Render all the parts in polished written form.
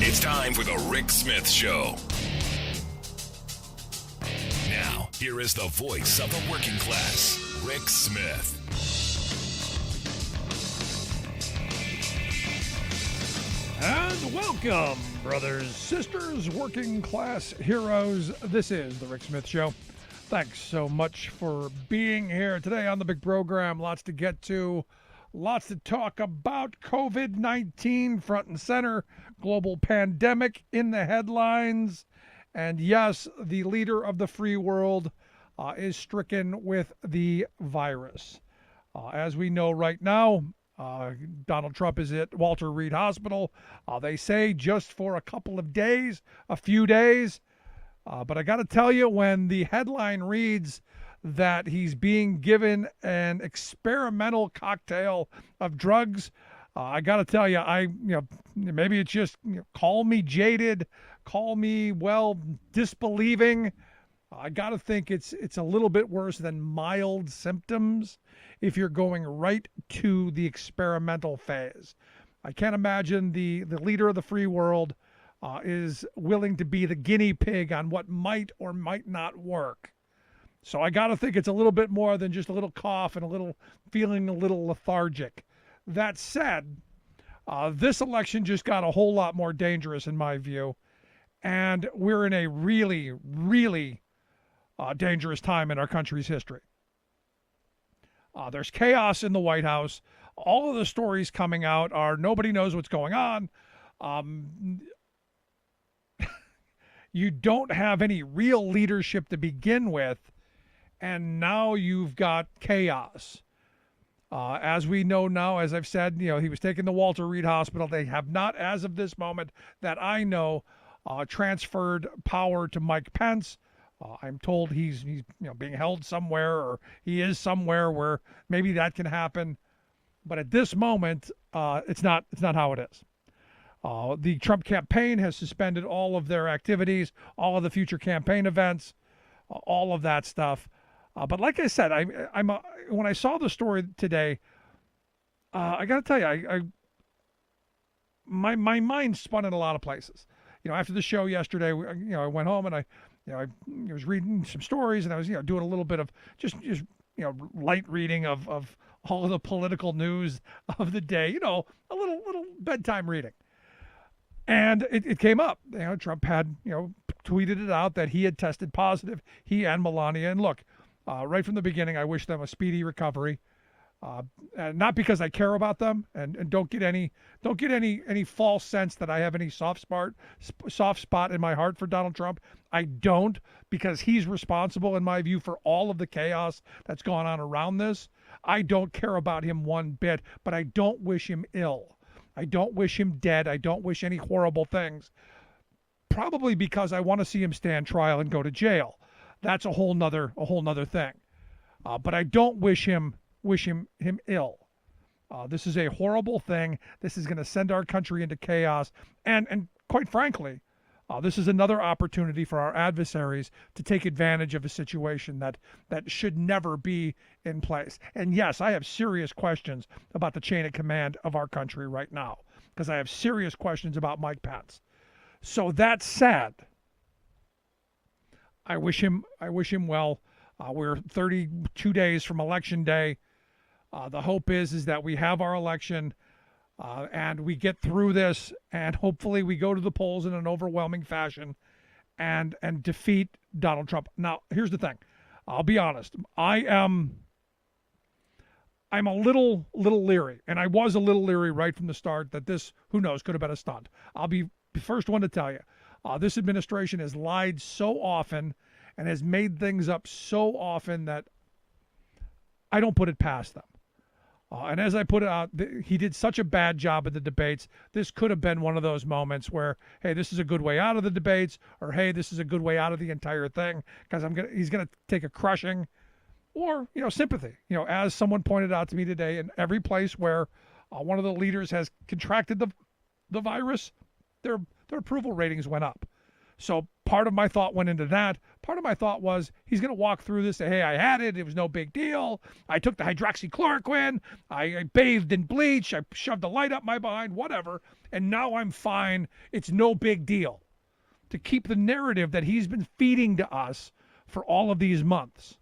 It's time for the Rick Smith Show. Now, here is the voice of the working class, Rick Smith. And welcome, brothers, sisters, working class heroes. This is the Rick Smith Show. Thanks so much for being here today on the big program. Lots to get to, lots to talk about. COVID-19 front and center, global pandemic in the headlines. And yes, the leader of the free world is stricken with the virus. As we know right now, Donald Trump is at Walter Reed Hospital. They say just for a couple of days, a few days. But I got to tell you, when the headline reads that he's being given an experimental cocktail of drugs, I got to tell you, maybe it's just, call me jaded, call me, disbelieving. I got to think it's a little bit worse than mild symptoms if you're going right to the experimental phase. I can't imagine the leader of the free world is willing to be the guinea pig on what might or might not work. So I got to think it's a little bit more than just a little cough and feeling a little lethargic. That said, this election just got a whole lot more dangerous in my view. And we're in a really, really dangerous time in our country's history. There's chaos in the White House. All of the stories coming out are nobody knows what's going on. You don't have any real leadership to begin with, and now you've got chaos. As we know now, as I've said, he was taken to Walter Reed Hospital. They have not, as of this moment that I know, transferred power to Mike Pence. I'm told he's being held somewhere, or he is somewhere where maybe that can happen. But at this moment, it's not how it is. The Trump campaign has suspended all of their activities, all of the future campaign events, all of that stuff. But like I said, when I saw the story today, I got to tell you, my mind spun in a lot of places. After the show yesterday, I went home and I was reading some stories, and I was doing a little bit of just light reading of all of the political news of the day. A little bedtime reading. And it came up. Trump had tweeted it out that he had tested positive, he and Melania. And look, right from the beginning, I wish them a speedy recovery. And not because I care about them, and don't get any false sense that I have any soft spot in my heart for Donald Trump. I don't, because he's responsible, in my view, for all of the chaos that's gone on around this. I don't care about him one bit, but I don't wish him ill. I don't wish him dead. I don't wish any horrible things. Probably because I want to see him stand trial and go to jail. That's a whole nother thing. But I don't wish him ill. This is a horrible thing. This is going to send our country into chaos. And quite frankly, this is another opportunity for our adversaries to take advantage of a situation that should never be in place. And yes, I have serious questions about the chain of command of our country right now, because I have serious questions about Mike Pence. So that said, I wish him well. We're 32 days from Election Day. The hope is that we have our election and we get through this, and hopefully we go to the polls in an overwhelming fashion and defeat Donald Trump. Now, here's the thing. I'll be honest. I'm a little leery, and I was a little leery right from the start that this, who knows, could have been a stunt. I'll be the first one to tell you. This administration has lied so often and has made things up so often that I don't put it past them. And as I put it out, he did such a bad job at the debates. This could have been one of those moments where, hey, this is a good way out of the debates, or hey, this is a good way out of the entire thing, because he's gonna take a crushing, or sympathy. As someone pointed out to me today, in every place where one of the leaders has contracted the virus, their approval ratings went up. So part of my thought went into that. Part of my thought was he's going to walk through this, say, hey, I had it. It was no big deal. I took the hydroxychloroquine. I bathed in bleach. I shoved a light up my behind, whatever. And now I'm fine. It's no big deal. To keep the narrative that he's been feeding to us for all of these months.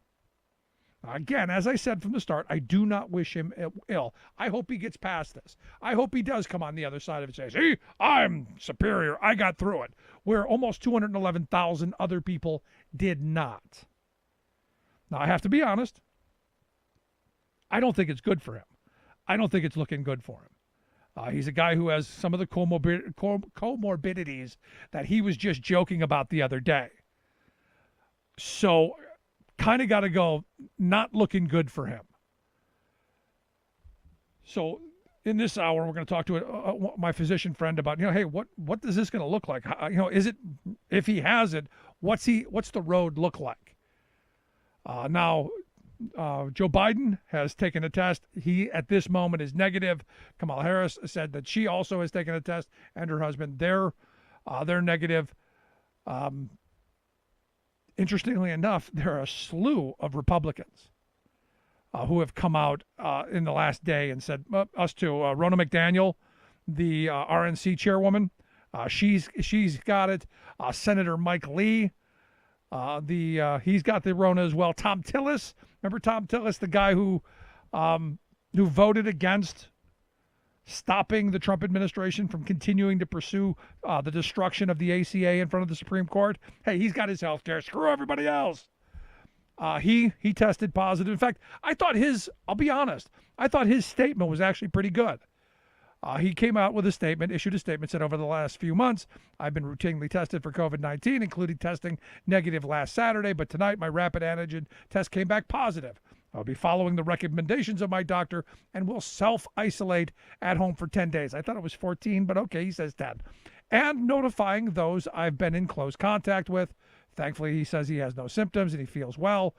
Again, as I said from the start, I do not wish him ill. I hope he gets past this. I hope he does come on the other side of it and say, see, I'm superior. I got through it. Where almost 211,000 other people did not. Now, I have to be honest. I don't think it's good for him. I don't think it's looking good for him. He's a guy who has some of the comorbidities that he was just joking about the other day. So, kind of got to go, not looking good for him. So in this hour, we're going to talk to my physician friend about, hey, what is this going to look like? Is it, if he has it, what's the road look like? Now, Joe Biden has taken a test. He, at this moment, is negative. Kamala Harris said that she also has taken a test, and her husband, they're negative. Interestingly enough, there are a slew of Republicans who have come out in the last day and said, us too. Ronna McDaniel, the RNC chairwoman, she's got it. Senator Mike Lee, he's got the Rona as well. Tom Tillis, remember Tom Tillis, the guy who voted against stopping the Trump administration from continuing to pursue the destruction of the ACA in front of the Supreme Court. Hey, he's got his health care. Screw everybody else. He tested positive. In fact, I'll be honest, I thought his statement was actually pretty good. He came out with issued a statement, said over the last few months, I've been routinely tested for COVID-19, including testing negative last Saturday, but tonight my rapid antigen test came back positive. I'll be following the recommendations of my doctor and will self-isolate at home for 10 days. I thought it was 14, but okay, he says 10. And notifying those I've been in close contact with. Thankfully, he says he has no symptoms and he feels well.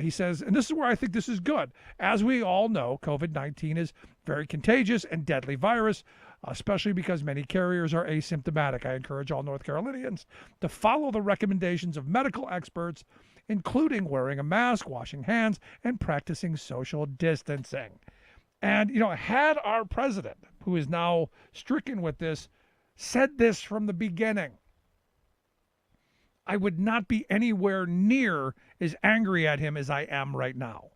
He says, and this is where I think this is good. As we all know, COVID-19 is very contagious and deadly virus, especially because many carriers are asymptomatic. I encourage all North Carolinians to follow the recommendations of medical experts, including wearing a mask, washing hands, and practicing social distancing. And, had our president, who is now stricken with this, said this from the beginning, I would not be anywhere near as angry at him as I am right now.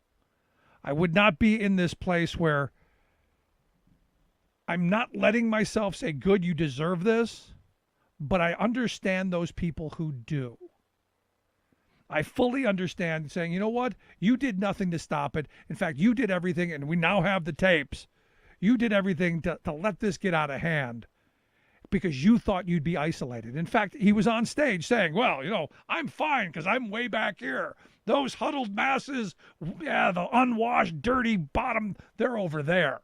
I would not be in this place where I'm not letting myself say, good, you deserve this, but I understand those people who do. I fully understand saying, you know what? You did nothing to stop it. In fact, you did everything, and we now have the tapes. You did everything to let this get out of hand because you thought you'd be isolated. In fact, he was on stage saying, well, I'm fine because I'm way back here. Those huddled masses, the unwashed, dirty bottom, they're over there.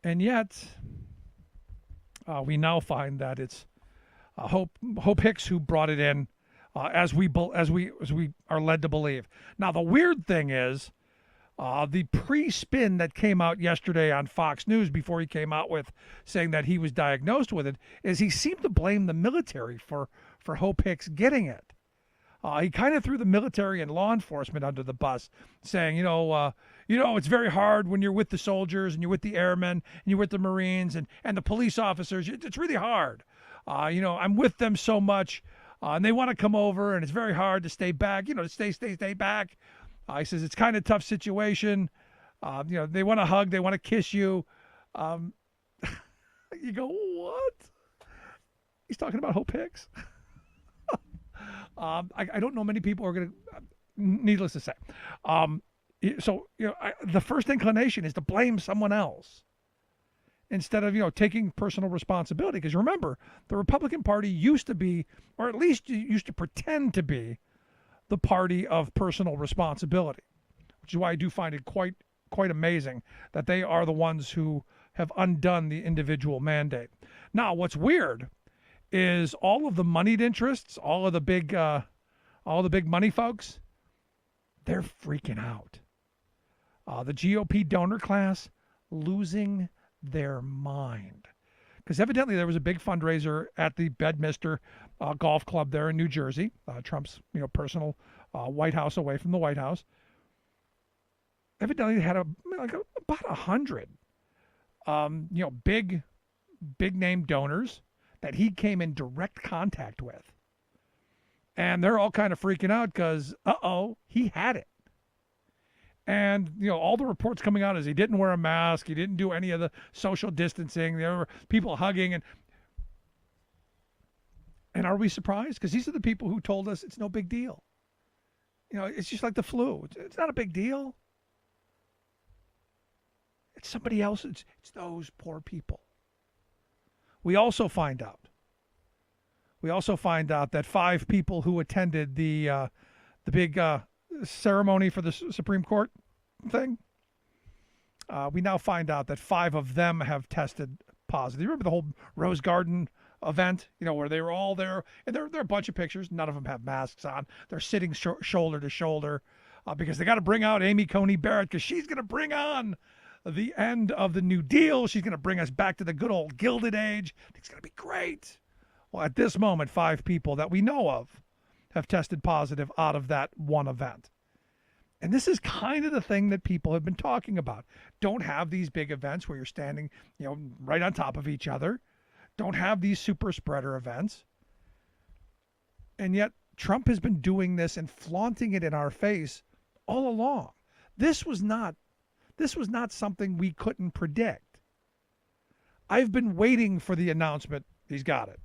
And yet, we now find that it's Hope Hicks who brought it in, as we are led to believe. Now, the weird thing is, the pre-spin that came out yesterday on Fox News before he came out with saying that he was diagnosed with it is he seemed to blame the military for Hope Hicks getting it. He kind of threw the military and law enforcement under the bus, saying, it's very hard when you're with the soldiers and you're with the airmen and you're with the Marines and the police officers. It's really hard. I'm with them so much, and they want to come over, and it's very hard to stay back. To stay back. He says it's kind of a tough situation. They want to hug, they want to kiss you. You go, what? He's talking about Hope Hicks. I don't know many people are going to, needless to say. The first inclination is to blame someone else instead of, taking personal responsibility. Because remember, the Republican Party used to be, or at least used to pretend to be, the party of personal responsibility, which is why I do find it quite amazing that they are the ones who have undone the individual mandate. Now, what's weird is all of the moneyed interests, all the big money folks, they're freaking out. The GOP donor class losing their mind because evidently there was a big fundraiser at the Bedminster Golf Club there in New Jersey, Trump's personal White House away from the White House. Evidently, they had about 100, big name donors that he came in direct contact with, and they're all kind of freaking out because he had it. And all the reports coming out is he didn't wear a mask, he didn't do any of the social distancing. There were people hugging, and are we surprised? Because these are the people who told us it's no big deal. It's just like the flu. It's not a big deal. It's somebody else. It's those poor people. We also find out that 5 people who attended the big ceremony for the Supreme Court thing, we now find out that 5 of them have tested positive. You remember the whole Rose Garden event, where they were all there, and there are a bunch of pictures. None of them have masks on. They're sitting shoulder to shoulder because they got to bring out Amy Coney Barrett because she's going to bring on the end of the New Deal. She's going to bring us back to the good old Gilded Age. It's going to be great. Well, at this moment, 5 people that we know of have tested positive out of that one event. And this is kind of the thing that people have been talking about. Don't have these big events where you're standing, right on top of each other. Don't have these super spreader events. And yet Trump has been doing this and flaunting it in our face all along. This was not something we couldn't predict. I've been waiting for the announcement he's got it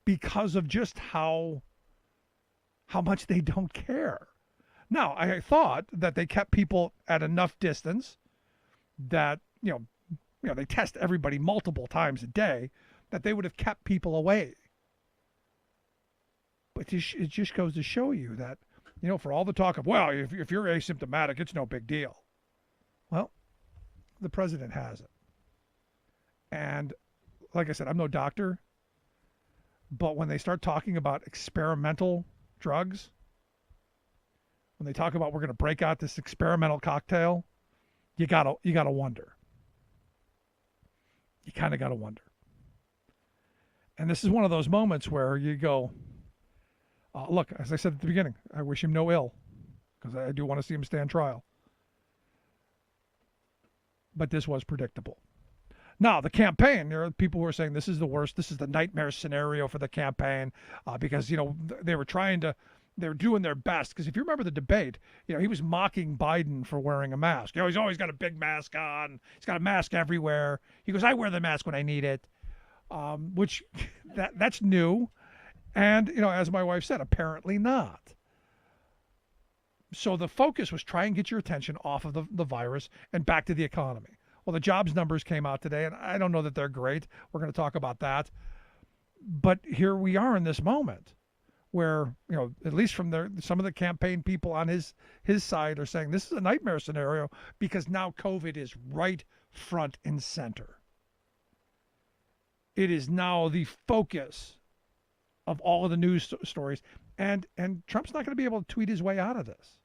because of just how much they don't care. Now, I thought that they kept people at enough distance that, they test everybody multiple times a day, that they would have kept people away. But it just goes to show you that, for all the talk of, well, if you're asymptomatic, it's no big deal. Well, the president has it. And like I said, I'm no doctor, but when they start talking about experimental drugs, when they talk about we're going to break out this experimental cocktail, you gotta wonder. You kind of gotta wonder. And this is one of those moments where you go, look, as I said at the beginning, I wish him no ill because I do want to see him stand trial. But this was predictable. Now, the campaign, there are people who are saying this is the worst. This is the nightmare scenario for the campaign because, they were doing their best. Because if you remember the debate, he was mocking Biden for wearing a mask. He's always got a big mask on. He's got a mask everywhere. He goes, I wear the mask when I need it, which that's new. And, as my wife said, apparently not. So the focus was try and get your attention off of the virus and back to the economy. Well, the jobs numbers came out today, and I don't know that they're great. We're going to talk about that. But here we are in this moment where, at least from some of the campaign people on his side are saying this is a nightmare scenario because now COVID is right front and center. It is now the focus of all of the news stories. And Trump's not going to be able to tweet his way out of this.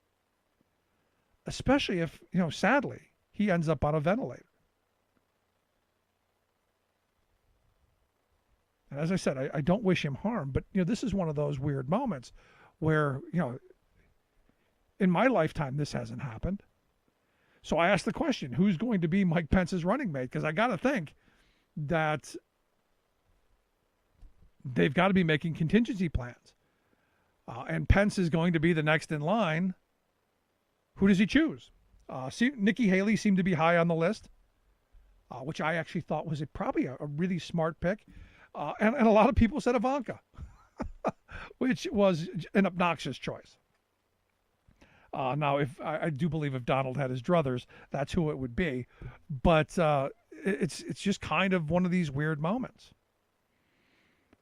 Especially if, sadly, he ends up on a ventilator. And as I said, I don't wish him harm, but, this is one of those weird moments where, in my lifetime, this hasn't happened. So I asked the question, who's going to be Mike Pence's running mate? Because I got to think that they've got to be making contingency plans. And Pence is going to be the next in line. Who does he choose? Nikki Haley seemed to be high on the list, which I actually thought was probably a really smart pick. And a lot of people said Ivanka, which was an obnoxious choice. Now, if I do believe if Donald had his druthers, that's who it would be. But it's just kind of one of these weird moments.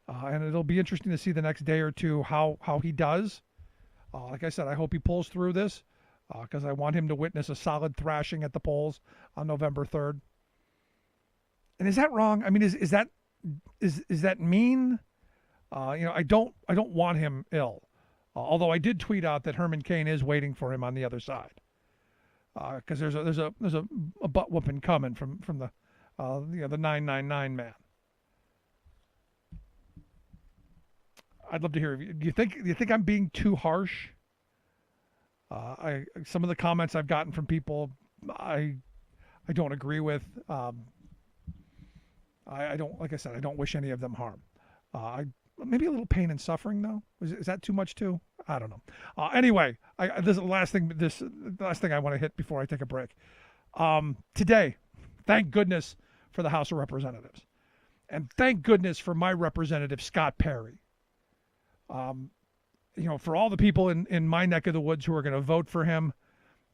And it'll be interesting to see the next day or two how he does. Like I said, I hope he pulls through this because I want him to witness a solid thrashing at the polls on November 3rd. And is that wrong? I mean, is that mean? I don't want him ill. Although I did tweet out that Herman Cain is waiting for him on the other side. Because there's a butt whooping coming from the 999 man. I'd love to hear. Do you think I'm being too harsh? Some of the comments I've gotten from people, I don't agree with. I don't, like I said, I don't wish any of them harm. Maybe a little pain and suffering though. Is that too much too? I don't know. Anyway, this is the last thing. The last thing I want to hit before I take a break. Today, thank goodness for the House of Representatives, and thank goodness for my representative Scott Perry. For all the people in my neck of the woods who are going to vote for him,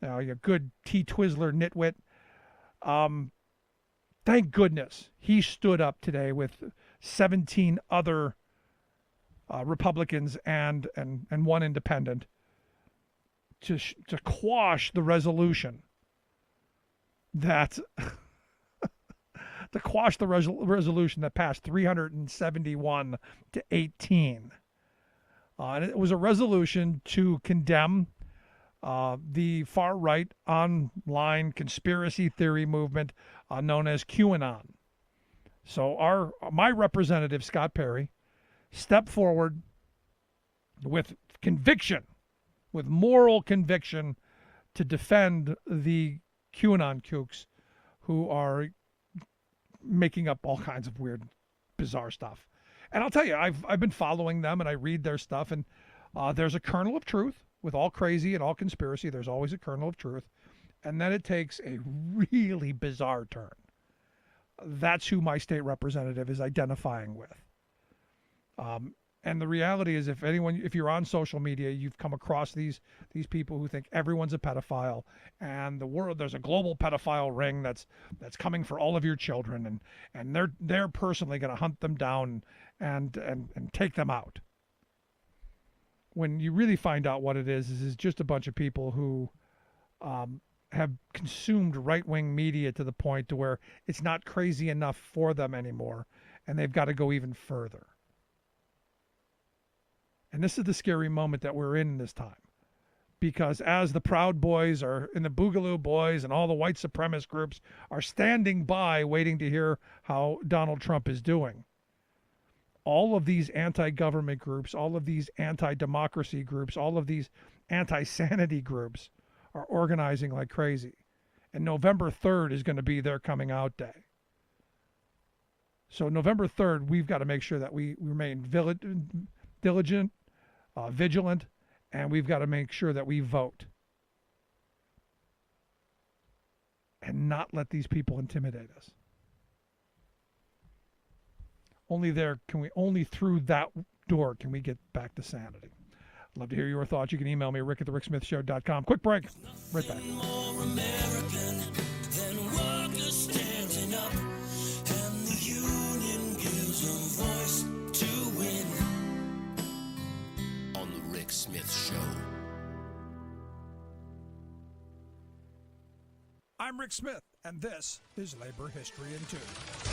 you good T-Twizzler nitwit. Thank goodness he stood up today with 17 other Republicans and one independent to quash the resolution that resolution that passed 371 to 18. And it was a resolution to condemn the far-right online conspiracy theory movement known as QAnon. So my representative, Scott Perry, stepped forward with conviction, with moral conviction, to defend the QAnon kooks who are making up all kinds of weird, bizarre stuff. And I'll tell you, I've been following them, and I read their stuff, and there's a kernel of truth. With all crazy and all conspiracy, there's always a kernel of truth. And then it takes a really bizarre turn. That's who my state representative is identifying with. And the reality is, if you're on social media, you've come across these people who think everyone's a pedophile, and there's a global pedophile ring that's coming for all of your children, and they're personally going to hunt them down and take them out. When you really find out what it is just a bunch of people who have consumed right-wing media to the point to where it's not crazy enough for them anymore, and they've got to go even further. And this is the scary moment that we're in this time. Because as the Proud Boys and the Boogaloo Boys and all the white supremacist groups are standing by waiting to hear how Donald Trump is doing, all of these anti-government groups, all of these anti-democracy groups, all of these anti-sanity groups are organizing like crazy. And November 3rd is going to be their coming out day. So November 3rd, we've got to make sure that we remain diligent, vigilant, and we've got to make sure that we vote and not let these people intimidate us. Only through that door can we get back to sanity. I'd love to hear your thoughts. You can email me, rick@thericksmithshow.com. Quick break. Right back. More American than workers standing up, and the union gives a voice to win. On the Rick Smith Show. I'm Rick Smith, and this is Labor History in 2.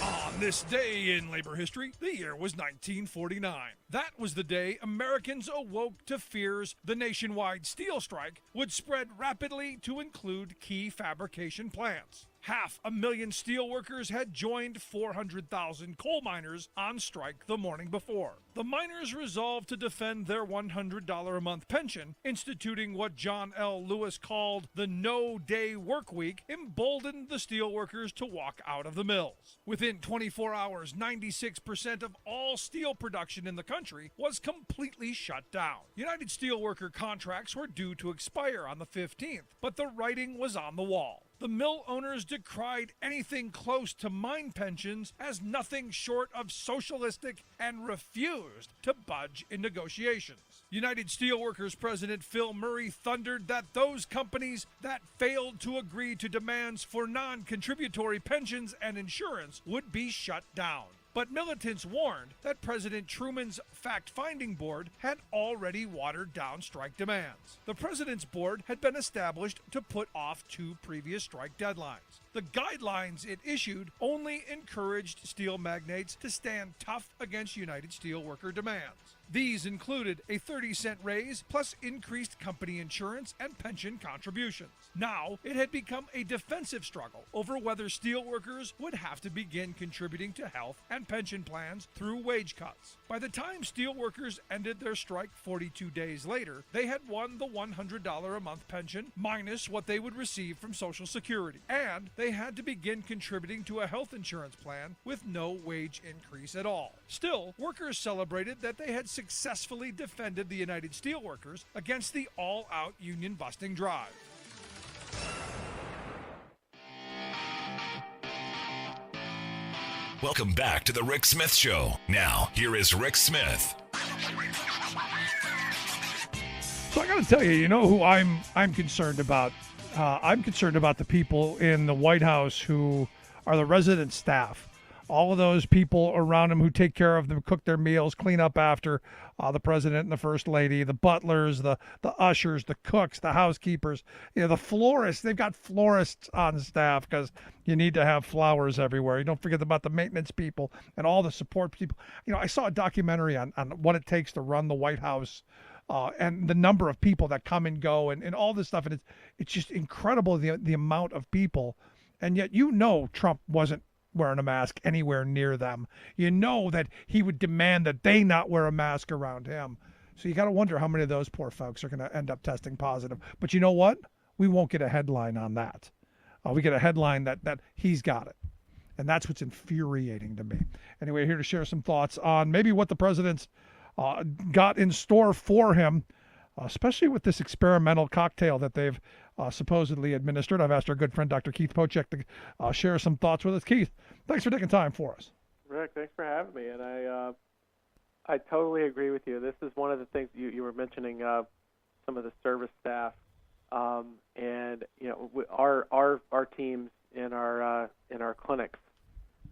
On this day in labor history, the year was 1949. That was the day Americans awoke to fears the nationwide steel strike would spread rapidly to include key fabrication plants. 500,000 steelworkers had joined 400,000 coal miners on strike the morning before. The miners resolved to defend their $100 a month pension, instituting what John L. Lewis called the no-day work week, emboldened the steelworkers to walk out of the mills. Within 24 hours, 96% of all steel production in the country was completely shut down. United Steelworker contracts were due to expire on the 15th, but the writing was on the wall. The mill owners decried anything close to mine pensions as nothing short of socialistic and refused to budge in negotiations. United Steelworkers President Phil Murray thundered that those companies that failed to agree to demands for non-contributory pensions and insurance would be shut down. But militants warned that President Truman's fact-finding board had already watered down strike demands. The president's board had been established to put off 2 previous strike deadlines. The guidelines it issued only encouraged steel magnates to stand tough against United Steelworker demands. These included a 30-cent raise plus increased company insurance and pension contributions. Now, it had become a defensive struggle over whether steelworkers would have to begin contributing to health and and pension plans through wage cuts. By the time steelworkers ended their strike 42 days later, they had won the $100 a month pension minus what they would receive from Social Security, and they had to begin contributing to a health insurance plan with no wage increase at all. Still, workers celebrated that they had successfully defended the United Steelworkers against the all-out union-busting drive. Welcome back to the Rick Smith Show. Now, here is Rick Smith. So I got to tell you, you know who I'm concerned about? I'm concerned about the people in the White House who are the resident staff. All of those people around them who take care of them, cook their meals, clean up after the president and the first lady, the butlers, the ushers, the cooks, the housekeepers, the florists. They've got florists on staff because you need to have flowers everywhere. You don't forget about the maintenance people and all the support people. I saw a documentary on what it takes to run the White House and the number of people that come and go and all this stuff. And it's just incredible, the amount of people. And yet, Trump wasn't wearing a mask anywhere near them. That he would demand that they not wear a mask around him. So you got to wonder how many of those poor folks are going to end up testing positive. But you know what? We won't get a headline on that. We get a headline that he's got it. And that's what's infuriating to me. Anyway, here to share some thoughts on maybe what the president's got in store for him, especially with this experimental cocktail that they've supposedly administered. I've asked our good friend Dr. Keith Pochek to share some thoughts with us. Keith, thanks for taking time for us. Rick, thanks for having me. And I totally agree with you. This is one of the things you were mentioning, some of the service staff, and our teams in our clinics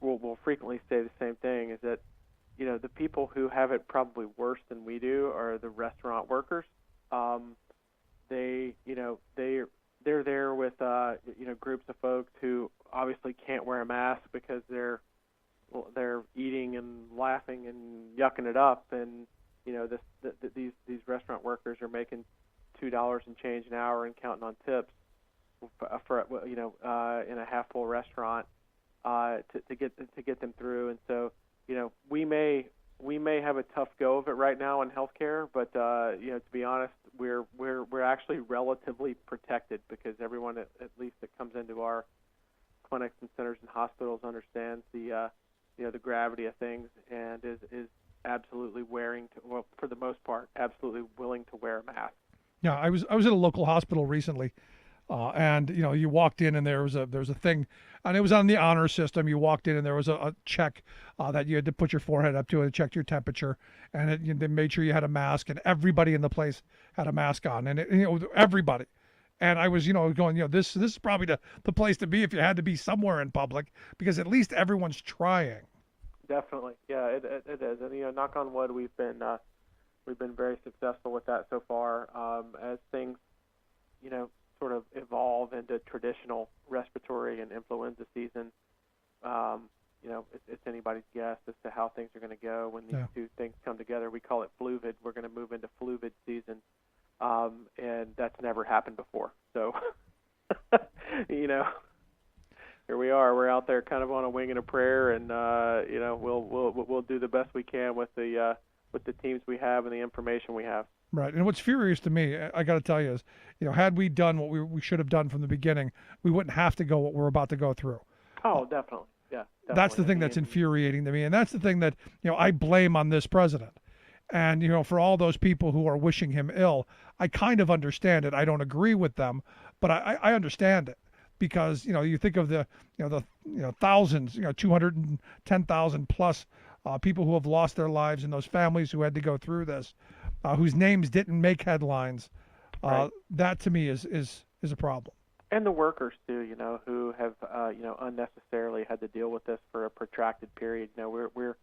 will frequently say the same thing: is that the people who have it probably worse than we do are the restaurant workers. They're there with groups of folks who obviously can't wear a mask because they're eating and laughing and yucking it up, and these restaurant workers are making $2 and change an hour and counting on tips for in a half full restaurant to get them through. And so we may have a tough go of it right now in healthcare, but to be honest, we're actually relatively protected because everyone at least that comes into our clinics and centers and hospitals understands the gravity of things and is absolutely for the most part, absolutely willing to wear a mask. Yeah, I was at a local hospital recently. And you walked in and there was a thing, and it was on the honor system. You walked in and there was a check that you had to put your forehead up to, and it checked your temperature, and they made sure you had a mask, and everybody in the place had a mask on, and everybody. And I was going, this is probably the place to be if you had to be somewhere in public, because at least everyone's trying. Definitely, yeah, it is, and knock on wood, we've been very successful with that so far. As things sort of evolve into traditional respiratory and influenza season, it's anybody's guess as to how things are going to go when these two things come together. We call it fluvid. We're going to move into fluvid season, and that's never happened before. So, here we are. We're out there kind of on a wing and a prayer, and we'll do the best we can with the teams we have and the information we have. Right. And what's furious to me, I got to tell you, is, had we done what we should have done from the beginning, we wouldn't have to go what we're about to go through. Oh, definitely. Yeah. Definitely. That's the thing that's infuriating to me. And that's the thing that, I blame on this president. And, for all those people who are wishing him ill, I kind of understand it. I don't agree with them, but I understand it. Because, you think of the thousands, 210,000 plus people who have lost their lives and those families who had to go through this, whose names didn't make headlines. Right. That to me is a problem. And the workers too, who have unnecessarily had to deal with this for a protracted period. We're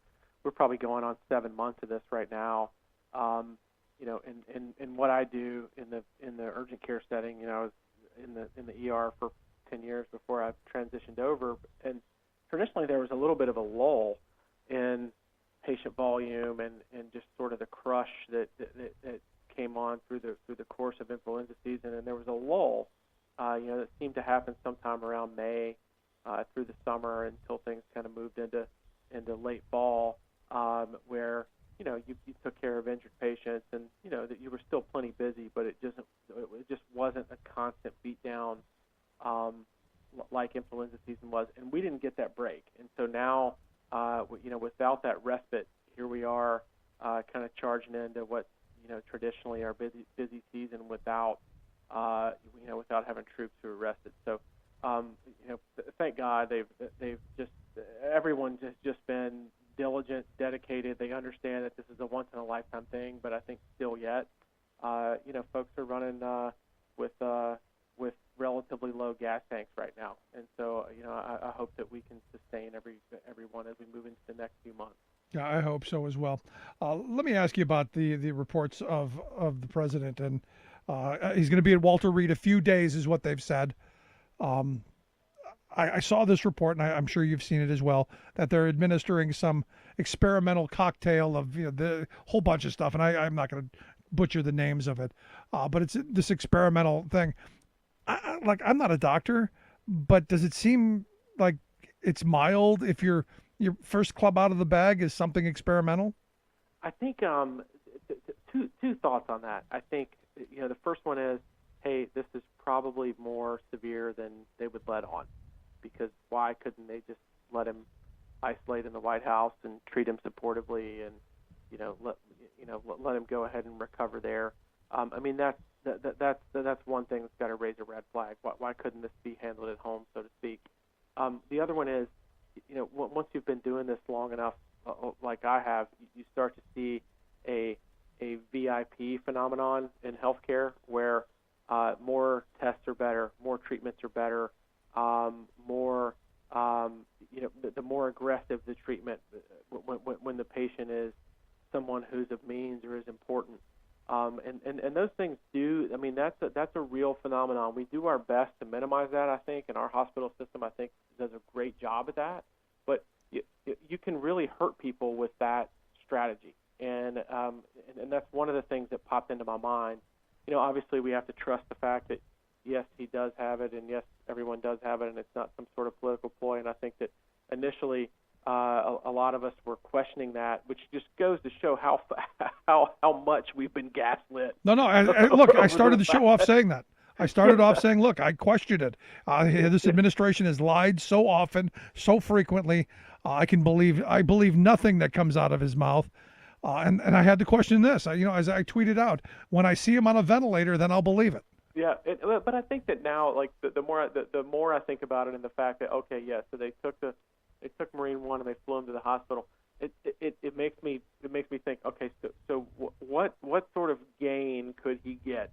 probably going on 7 months of this right now. And what I do in the urgent care setting, I was in the ER for 10 years before I transitioned over, and traditionally there was a little bit of a lull in patient volume and just sort of the crush that came on through the course of influenza season, and there was a lull, that seemed to happen sometime around May through the summer until things kind of moved into into late fall, where you took care of injured patients, and that you were still plenty busy, but it just wasn't a constant beat down like influenza season was, and we didn't get that break. And so now, without that respite, here we are, kind of charging into what traditionally our busy season without having troops who are rested. So, thank God they've just everyone has just been diligent, dedicated. They understand that this is a once in a lifetime thing, but I think still yet, folks are running with relatively low gas tanks right now, and so I hope that we can sustain everyone as we move into the next few months. Yeah, I hope so as well. Let me ask you about the reports of the president, and he's going to be at Walter Reed a few days, is what they've said. I saw this report, and I'm sure you've seen it as well, that they're administering some experimental cocktail of the whole bunch of stuff, and I'm not going to butcher the names of it, but it's this experimental thing. I'm not a doctor, but does it seem like it's mild if your first club out of the bag is something experimental? I think two thoughts on that. I think the first one is, hey, this is probably more severe than they would let on, because why couldn't they just let him isolate in the White House and treat him supportively, and let him go ahead and recover there? I mean, that's one thing that's got to raise a red flag. Why couldn't this be handled at home, so to speak? The other one is, once you've been doing this long enough, like I have, you start to see a VIP phenomenon in healthcare where more tests are better, more treatments are better, the more aggressive the treatment when the patient is someone who's of means or is important. And those things do. I mean, that's a real phenomenon. We do our best to minimize that, I think, and our hospital system, I think, does a great job at that. But you can really hurt people with that strategy, and that's one of the things that popped into my mind. Obviously, we have to trust the fact that yes, he does have it, and yes, everyone does have it, and it's not some sort of political ploy. And I think that initially, a lot of us were questioning that, which just goes to show how much we've been gaslit. No. Look, I started the show off saying that. I started off saying, look, I questioned it. This administration has lied so often, so frequently. I believe nothing that comes out of his mouth. And I had to question this. As I tweeted out, when I see him on a ventilator, then I'll believe it. Yeah, but I think that now, like the more I think about it, and the fact that so they took Marine One and they flew him to the hospital. It makes me think. Okay, so what sort of gain could he get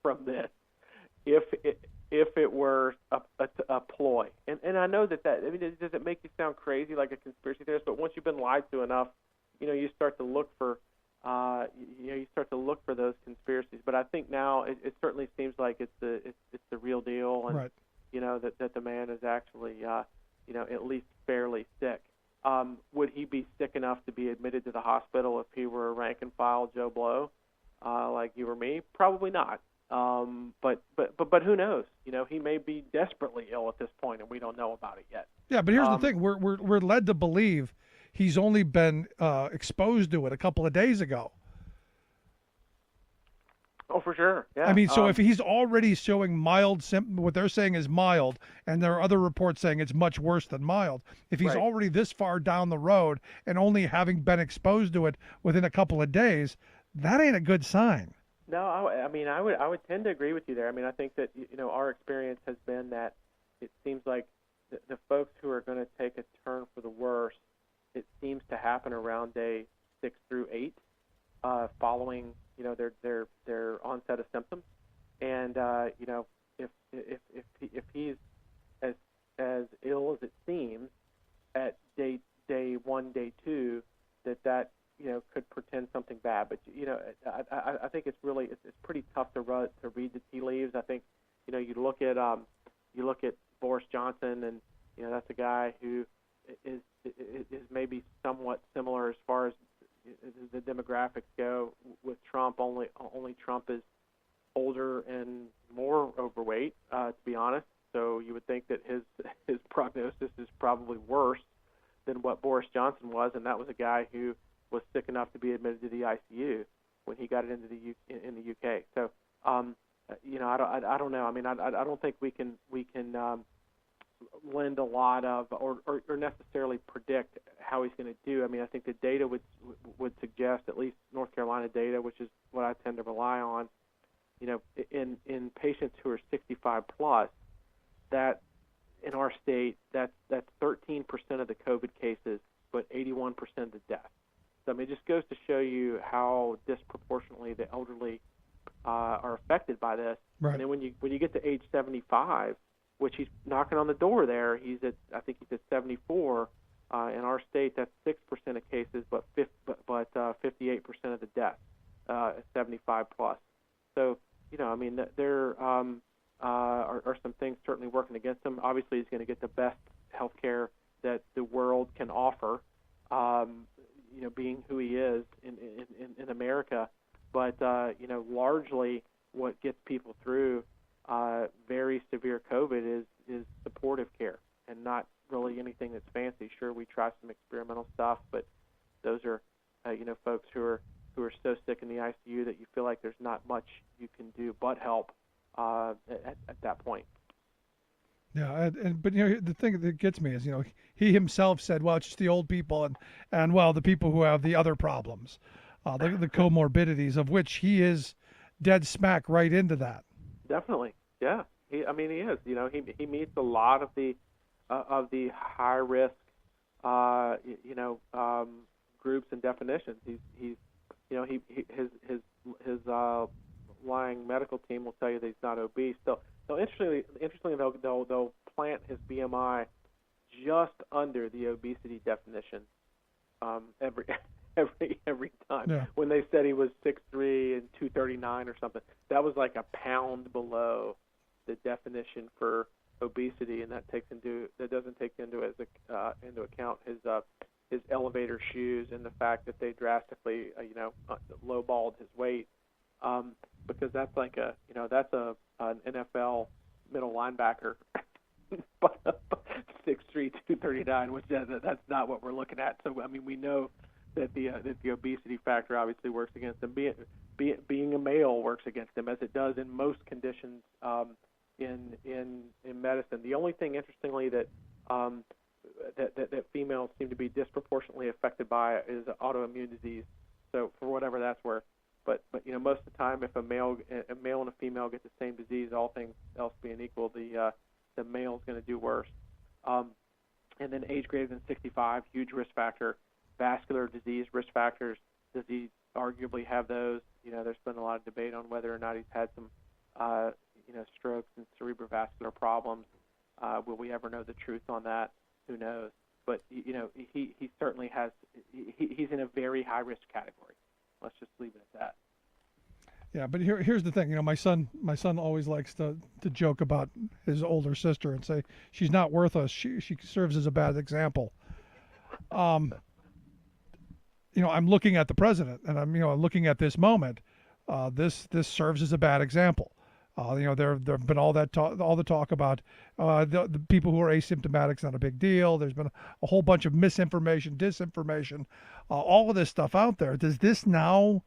from this if it were a ploy? And I know that. I mean, does it make you sound crazy like a conspiracy theorist? But once you've been lied to enough, you start to look for. You start to look for those conspiracies, but I think now it certainly seems like it's the real deal, and right. That the man is actually at least fairly sick. Would he be sick enough to be admitted to the hospital if he were a rank and file Joe Blow, like you or me? Probably not. But who knows? He may be desperately ill at this point, and we don't know about it yet. Yeah, but here's the thing: we're led to believe he's only been exposed to it a couple of days ago. Oh, for sure. Yeah. I mean, so if he's already showing mild symptoms, what they're saying is mild, and there are other reports saying it's much worse than mild. If he's already this far down the road and only having been exposed to it within a couple of days, that ain't a good sign. No, I would tend to agree with you there. I mean, I think that our experience has been that it seems like the folks who are going to take a turn for the worse, it seems to happen around day 6 through 8, following their onset of symptoms, and if he's as ill as it seems at day 1, day 2, that could portend something bad. But I think it's pretty tough to read the tea leaves. I think you look at Boris Johnson, and that's a guy who is maybe somewhat similar as far as the demographics go with Trump. Only Trump is older and more overweight, to be honest. So you would think that his prognosis is probably worse than what Boris Johnson was, and that was a guy who was sick enough to be admitted to the ICU when he got it into in the UK. So, I don't know. I mean, I don't think we can lend a lot of or necessarily predict how he's going to do. I mean, I think the data would suggest, at least North Carolina data, which is what I tend to rely on, in patients who are 65 plus, that in our state, that's 13% of the COVID cases, but 81% of the deaths. So I mean, it just goes to show you how disproportionately the elderly are affected by this. Right. And then when you get to age 75, which he's knocking on the door there, I think he's at 74. In our state, that's 6% of cases, but 58% of the deaths at 75 plus. So I mean, there are some things certainly working against him. Obviously, he's going to get the best health care that the world can offer, being who he is in America. But, largely what gets people through very severe COVID is supportive care and not really anything that's fancy. Sure, we try some experimental stuff, but those are, folks who are so sick in the ICU that you feel like there's not much you can do but help at that point. Yeah, but the thing that gets me is he himself said, well, it's just the old people and well, the people who have the other problems, the comorbidities, of which he is dead smack right into that. Definitely, yeah. He is. He meets a lot of the high risk, groups and definitions. He's his lying medical team will tell you that he's not obese. So interestingly, they'll plant his BMI just under the obesity definition every time. Yeah. When they said he was 6'3" and 239 or something, that was like a pound below the definition for obesity, and that doesn't take into account his elevator shoes and the fact that they drastically lowballed his weight, because that's like an NFL middle linebacker, but 6'3", 239, which that's not what we're looking at. So I mean, we know that the obesity factor obviously works against him. Being a male works against him, as it does in most conditions in medicine. The only thing, interestingly, that females seem to be disproportionately affected by is autoimmune disease. So for whatever that's worth, but most of the time, if a male and a female get the same disease, all things else being equal, the male's going to do worse. And then age greater than 65, huge risk factor. Vascular disease risk factors. Does he arguably have those? There's been a lot of debate on whether or not he's had some strokes and cerebrovascular problems. Will we ever know the truth on that? Who knows? But he certainly has. He's in a very high risk category. Let's just leave it at that. Yeah, but here's the thing. My son always likes to joke about his older sister and say she's not worth us. She serves as a bad example. I'm looking at the president, and I'm looking at this moment. This serves as a bad example. There have been all the talk about the people who are asymptomatic is not a big deal. There's been a whole bunch of misinformation, disinformation, all of this stuff out there. Does this now?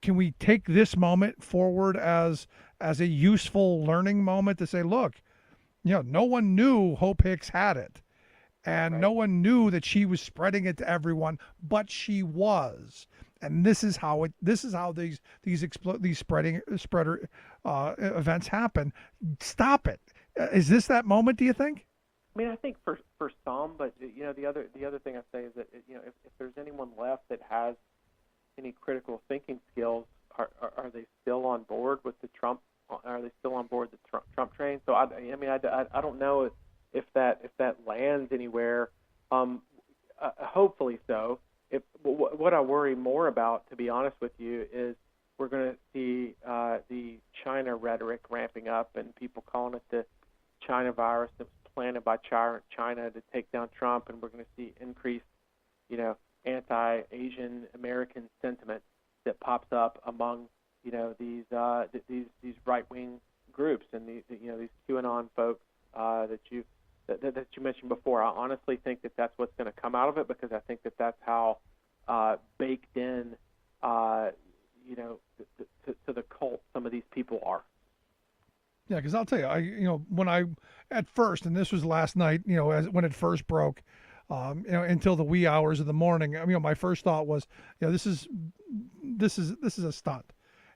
Can we take this moment forward as a useful learning moment to say, look, no one knew Hope Hicks had it, and right. No one knew that she was spreading it to everyone, but she was. And this is how these spreader events happen. Stop it. Is this that moment? Do you think? I mean, I think for some, but the other thing I say is that if there's anyone left that has any critical thinking skills, are they still on board with the Trump? Are they still on board the Trump train? So I don't know if that lands anywhere. Hopefully so. What I worry more about, to be honest with you, is we're going to see the China rhetoric ramping up and people calling it the China virus that was planted by China to take down Trump, and we're going to see increased, anti-Asian American sentiment that pops up among, these right-wing groups and these QAnon folks that that you mentioned before. I honestly think that that's what's going to come out of it, because I think that that's how baked in, to the cult some of these people are. Yeah, because I'll tell you, when I at first, and this was last night, when it first broke, until the wee hours of the morning. My first thought was, this is a stunt,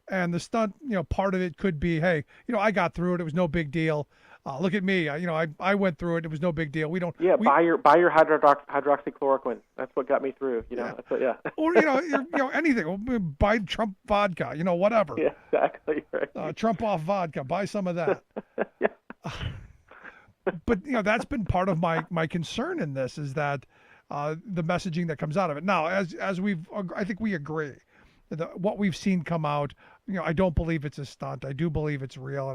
and the stunt, part of it could be, hey, I got through it. It was no big deal. Look at me. I went through it. It was no big deal. Buy your hydroxychloroquine. That's what got me through. That's what, yeah. Or anything. Buy Trump vodka. Whatever. Yeah, exactly. Right. Trump off vodka. Buy some of that. Yeah. But that's been part of my concern in this, is that the messaging that comes out of it. Now, as I think we agree that what we've seen come out. I don't believe it's a stunt. I do believe it's real,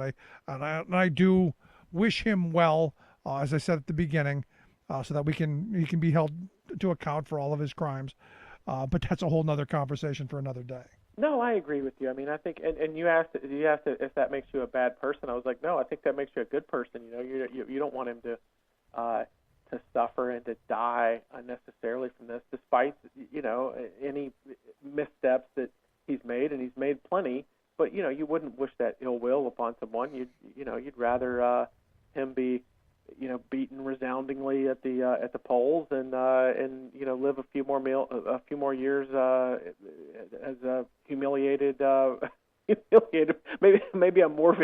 and I do wish him well, as I said at the beginning, so that he can be held to account for all of his crimes. But that's a whole nother conversation for another day. No, I agree with you. I think, and you asked if that makes you a bad person. I was like, no, I think that makes you a good person. You don't want him to suffer and to die unnecessarily from this, despite any missteps that he's made, and he's made plenty. But you wouldn't wish that ill will upon someone. You'd rather him be beaten resoundingly at the polls and live a few more years as a humiliated. Maybe I'm more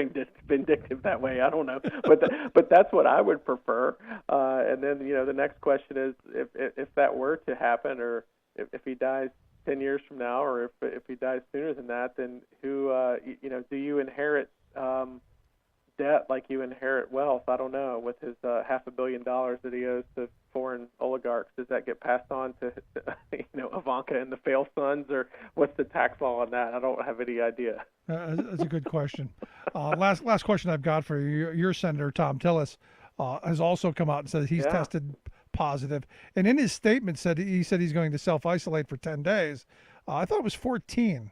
vindictive that way. I don't know, but that's what I would prefer. And then the next question is, if that were to happen, or if he dies 10 years from now, or if he dies sooner than that, then who do you inherit debt like you inherit wealth? I don't know. With his $500 million that he owes to foreign oligarchs, does that get passed on to Ivanka and the fail sons, or what's the tax law on that? I don't have any idea. That's a good question. Last question I've got for you. Your Senator Tom Tillis has also come out and said he's tested positive, and in his statement he said he's going to self-isolate for 10 days. I thought it was 14.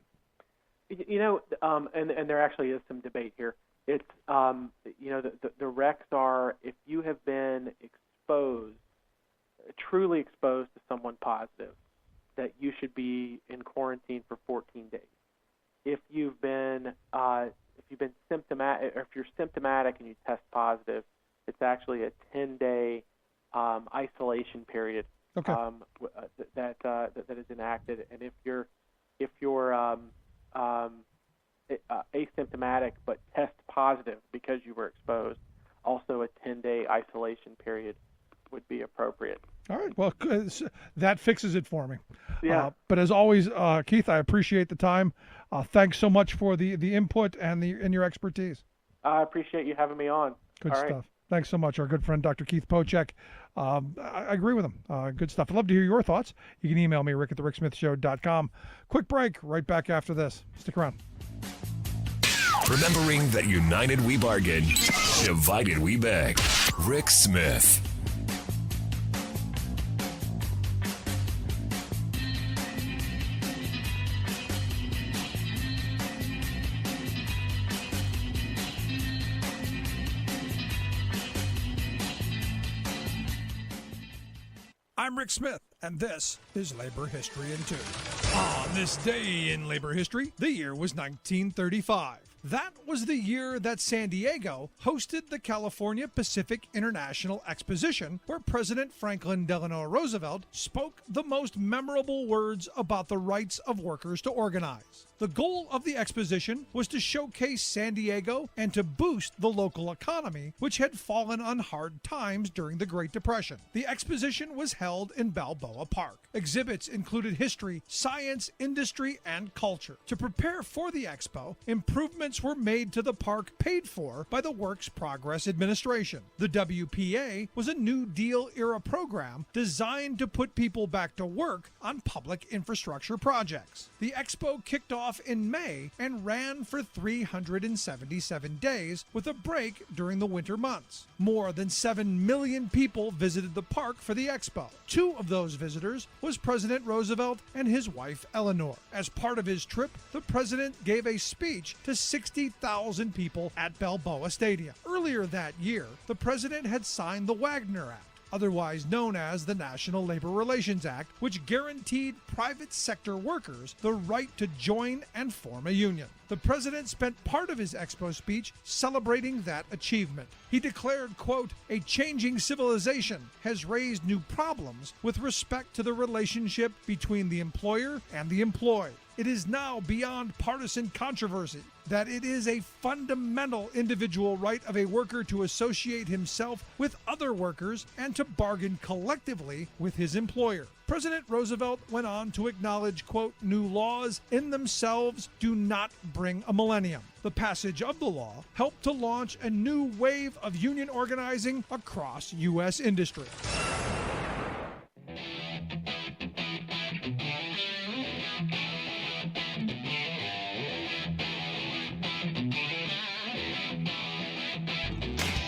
And there actually is some debate here. It's the recs are, if you have been truly exposed to someone positive, that you should be in quarantine for 14 days. If you've been symptomatic, or if you're symptomatic and you test positive, it's actually a 10-day isolation period. Okay. That is enacted, and if you're asymptomatic but test positive because you were exposed, also a 10-day isolation period would be appropriate. All right. Well, that fixes it for me. Yeah. But as always, Keith, I appreciate the time. Thanks so much for the input and your expertise. I appreciate you having me on. Good All stuff. right. Thanks so much, our good friend, Dr. Keith Pochek. I agree with him. Good stuff. I'd love to hear your thoughts. You can email me, rick@thericksmithshow.com. Quick break. Right back after this. Stick around. Remembering that united we bargain, divided we beg. Rick Smith. I'm Rick Smith, and this is Labor History in 2. On this day in labor history, the year was 1935. That was the year that San Diego hosted the California Pacific International Exposition, where President Franklin Delano Roosevelt spoke the most memorable words about the rights of workers to organize. The goal of the exposition was to showcase San Diego and to boost the local economy, which had fallen on hard times during the Great Depression. The exposition was held in Balboa Park. Exhibits included history, science, industry, and culture. To prepare for the expo, improvements were made to the park paid for by the Works Progress Administration. The WPA was a New Deal era program designed to put people back to work on public infrastructure projects. The expo kicked off in May and ran for 377 days with a break during the winter months. More than 7 million people visited the park for the expo. 2 of those visitors was President Roosevelt and his wife Eleanor. As part of his trip, the president gave a speech to 60,000 people at Balboa Stadium. Earlier that year, the president had signed the Wagner Act, otherwise known as the National Labor Relations Act, which guaranteed private sector workers the right to join and form a union. The president spent part of his expo speech celebrating that achievement. He declared, quote, "A changing civilization has raised new problems with respect to the relationship between the employer and the employed. It is now beyond partisan controversy that it is a fundamental individual right of a worker to associate himself with other workers and to bargain collectively with his employer." President Roosevelt went on to acknowledge, quote, "New laws in themselves do not bring a millennium. The passage of the law helped to launch a new wave of union organizing across U.S. industry."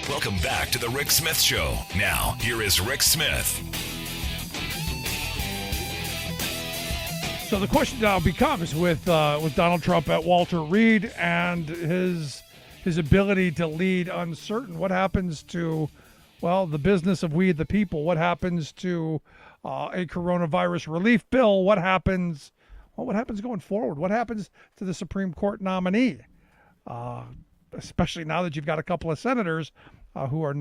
Welcome back to the Rick Smith Show. Now, here is Rick Smith. So the question now becomes with Donald Trump at Walter Reed and his ability to lead uncertain. What happens to, well, the business of we the people? What happens to a coronavirus relief bill? What happens going forward? What happens to the Supreme Court nominee? Especially now that you've got a couple of senators who are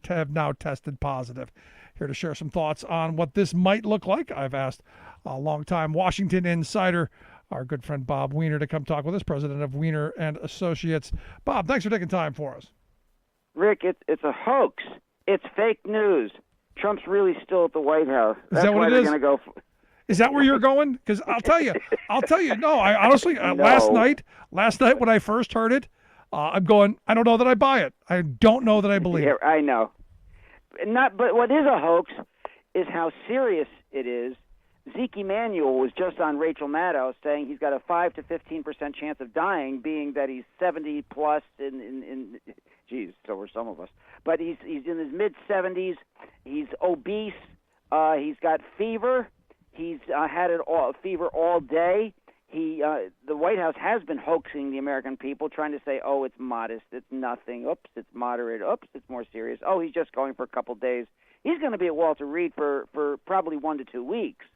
have now tested positive. Here to share some thoughts on what this might look like, I've asked a longtime Washington insider, our good friend Bob Weiner, to come talk with us, president of Weiner and Associates. Bob, thanks for taking time for us. Rick, it's a hoax. It's fake news. Trump's really still at the White House. Is that what it is? Gonna go Is that where you're going? Because I'll tell you. No, I honestly, No. last night when I first heard it, I'm going, I don't know that I buy it. I don't know that I believe it. I know. But what is a hoax is how serious it is. Zeke Emanuel was just on Rachel Maddow saying he's got a 5 to 15% chance of dying, being that he's 70 plus. Geez, so are some of us. But he's in his mid 70s. He's obese. He's got fever. He's had fever all day. The White House has been hoaxing the American people, trying to say, oh, it's modest, it's nothing, oops, it's moderate, oops, it's more serious, oh, he's just going for a couple days. He's going to be at Walter Reed for probably 1 to 2 weeks.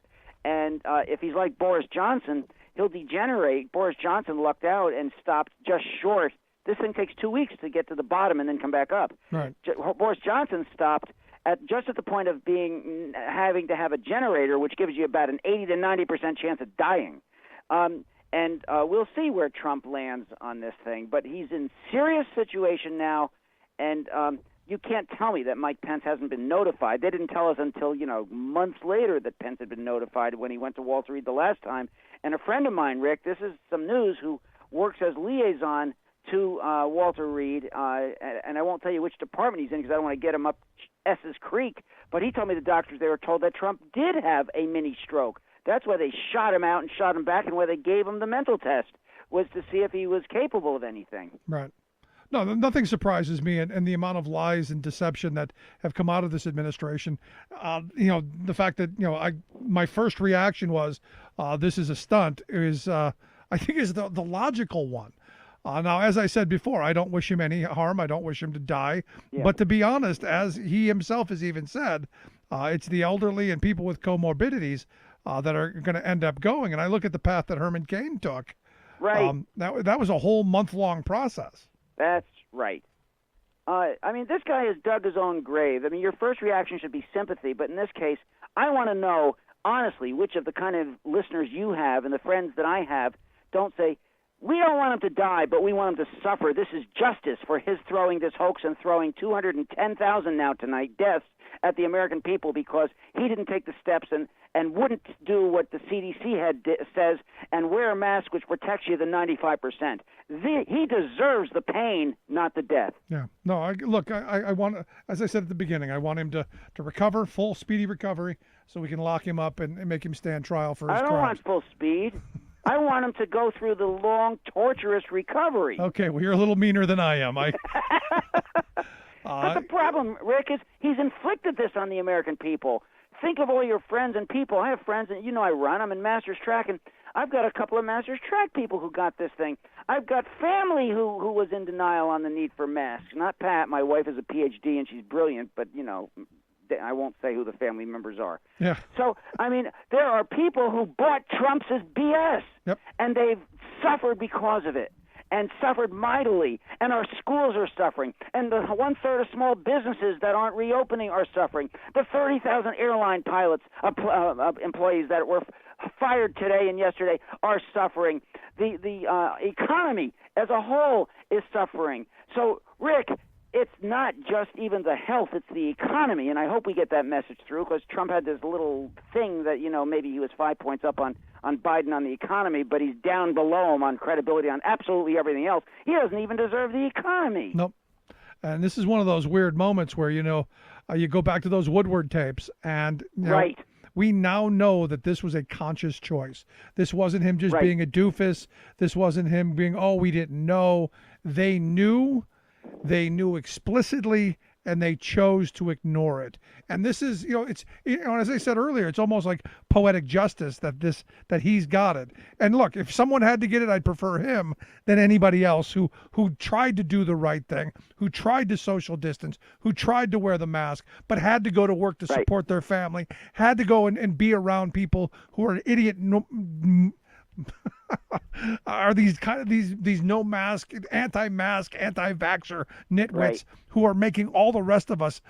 And if he's like Boris Johnson, he'll degenerate. Boris Johnson lucked out and stopped just short. This thing takes 2 weeks to get to the bottom and then come back up. Right. Boris Johnson stopped just at the point of having to have a generator, which gives you about an 80 to 90% chance of dying. We'll see where Trump lands on this thing. But he's in serious situation now, and you can't tell me that Mike Pence hasn't been notified. They didn't tell us until, months later that Pence had been notified when he went to Walter Reed the last time. And a friend of mine, Rick, this is some news, who works as liaison to Walter Reed, and I won't tell you which department he's in because I don't want to get him up S's Creek, but he told me the doctors there were told that Trump did have a mini stroke. That's why they shot him out and shot him back, and why they gave him the mental test was to see if he was capable of anything. Right. No, nothing surprises me, and the amount of lies and deception that have come out of this administration. The fact that my first reaction was this is a stunt is I think is the logical one. Now, as I said before, I don't wish him any harm. I don't wish him to die. Yeah. But to be honest, as he himself has even said, it's the elderly and people with comorbidities that are going to end up going. And I look at the path that Herman Cain took. Right. That was a whole month-long process. That's right. This guy has dug his own grave. Your first reaction should be sympathy, but in this case, I want to know, honestly, which of the kind of listeners you have and the friends that I have don't say, we don't want him to die, but we want him to suffer. This is justice for his throwing this hoax and throwing 210,000 now tonight deaths at the American people because he didn't take the steps and wouldn't do what the CDC says and wear a mask which protects you the 95%. He deserves the pain, not the death. Yeah. No, I want, as I said at the beginning, I want him to recover, full speedy recovery, so we can lock him up and make him stand trial for his crimes. I don't want full speed. I want him to go through the long, torturous recovery. Okay, well, you're a little meaner than I am. But the problem, Rick, is he's inflicted this on the American people. think of all your friends and people. I have friends, and I run. I'm in Masters Track, and I've got a couple of Masters Track people who got this thing. I've got family who was in denial on the need for masks. Not Pat. My wife is a PhD, and she's brilliant, but, I won't say who the family members are. Yeah. So, there are people who bought Trump's BS, Yep. and they've suffered because of it, and suffered mightily, and our schools are suffering, and the 1/3 of small businesses that aren't reopening are suffering. The 30,000 airline pilots, employees that were fired today and yesterday are suffering. The economy as a whole is suffering. So, Rick, it's not just even the health, it's the economy, and I hope we get that message through, because Trump had this little thing that, maybe he was 5 points up on Biden on the economy, but he's down below him on credibility on absolutely everything else. He doesn't even deserve the economy. Nope. And this is one of those weird moments where, you go back to those Woodward tapes, and Right. we now know that this was a conscious choice. This wasn't him just Right. being a doofus. This wasn't him being, we didn't know. They knew explicitly, and they chose to ignore it. And this is, it's, as I said earlier, it's almost like poetic justice that he's got it. And look, if someone had to get it, I'd prefer him than anybody else who tried to do the right thing, who tried to social distance, who tried to wear the mask, but had to go to work to Right. support their family, had to go and be around people who are are these no mask, anti-mask, anti-vaxxer nitwits Right. who are making all the rest of us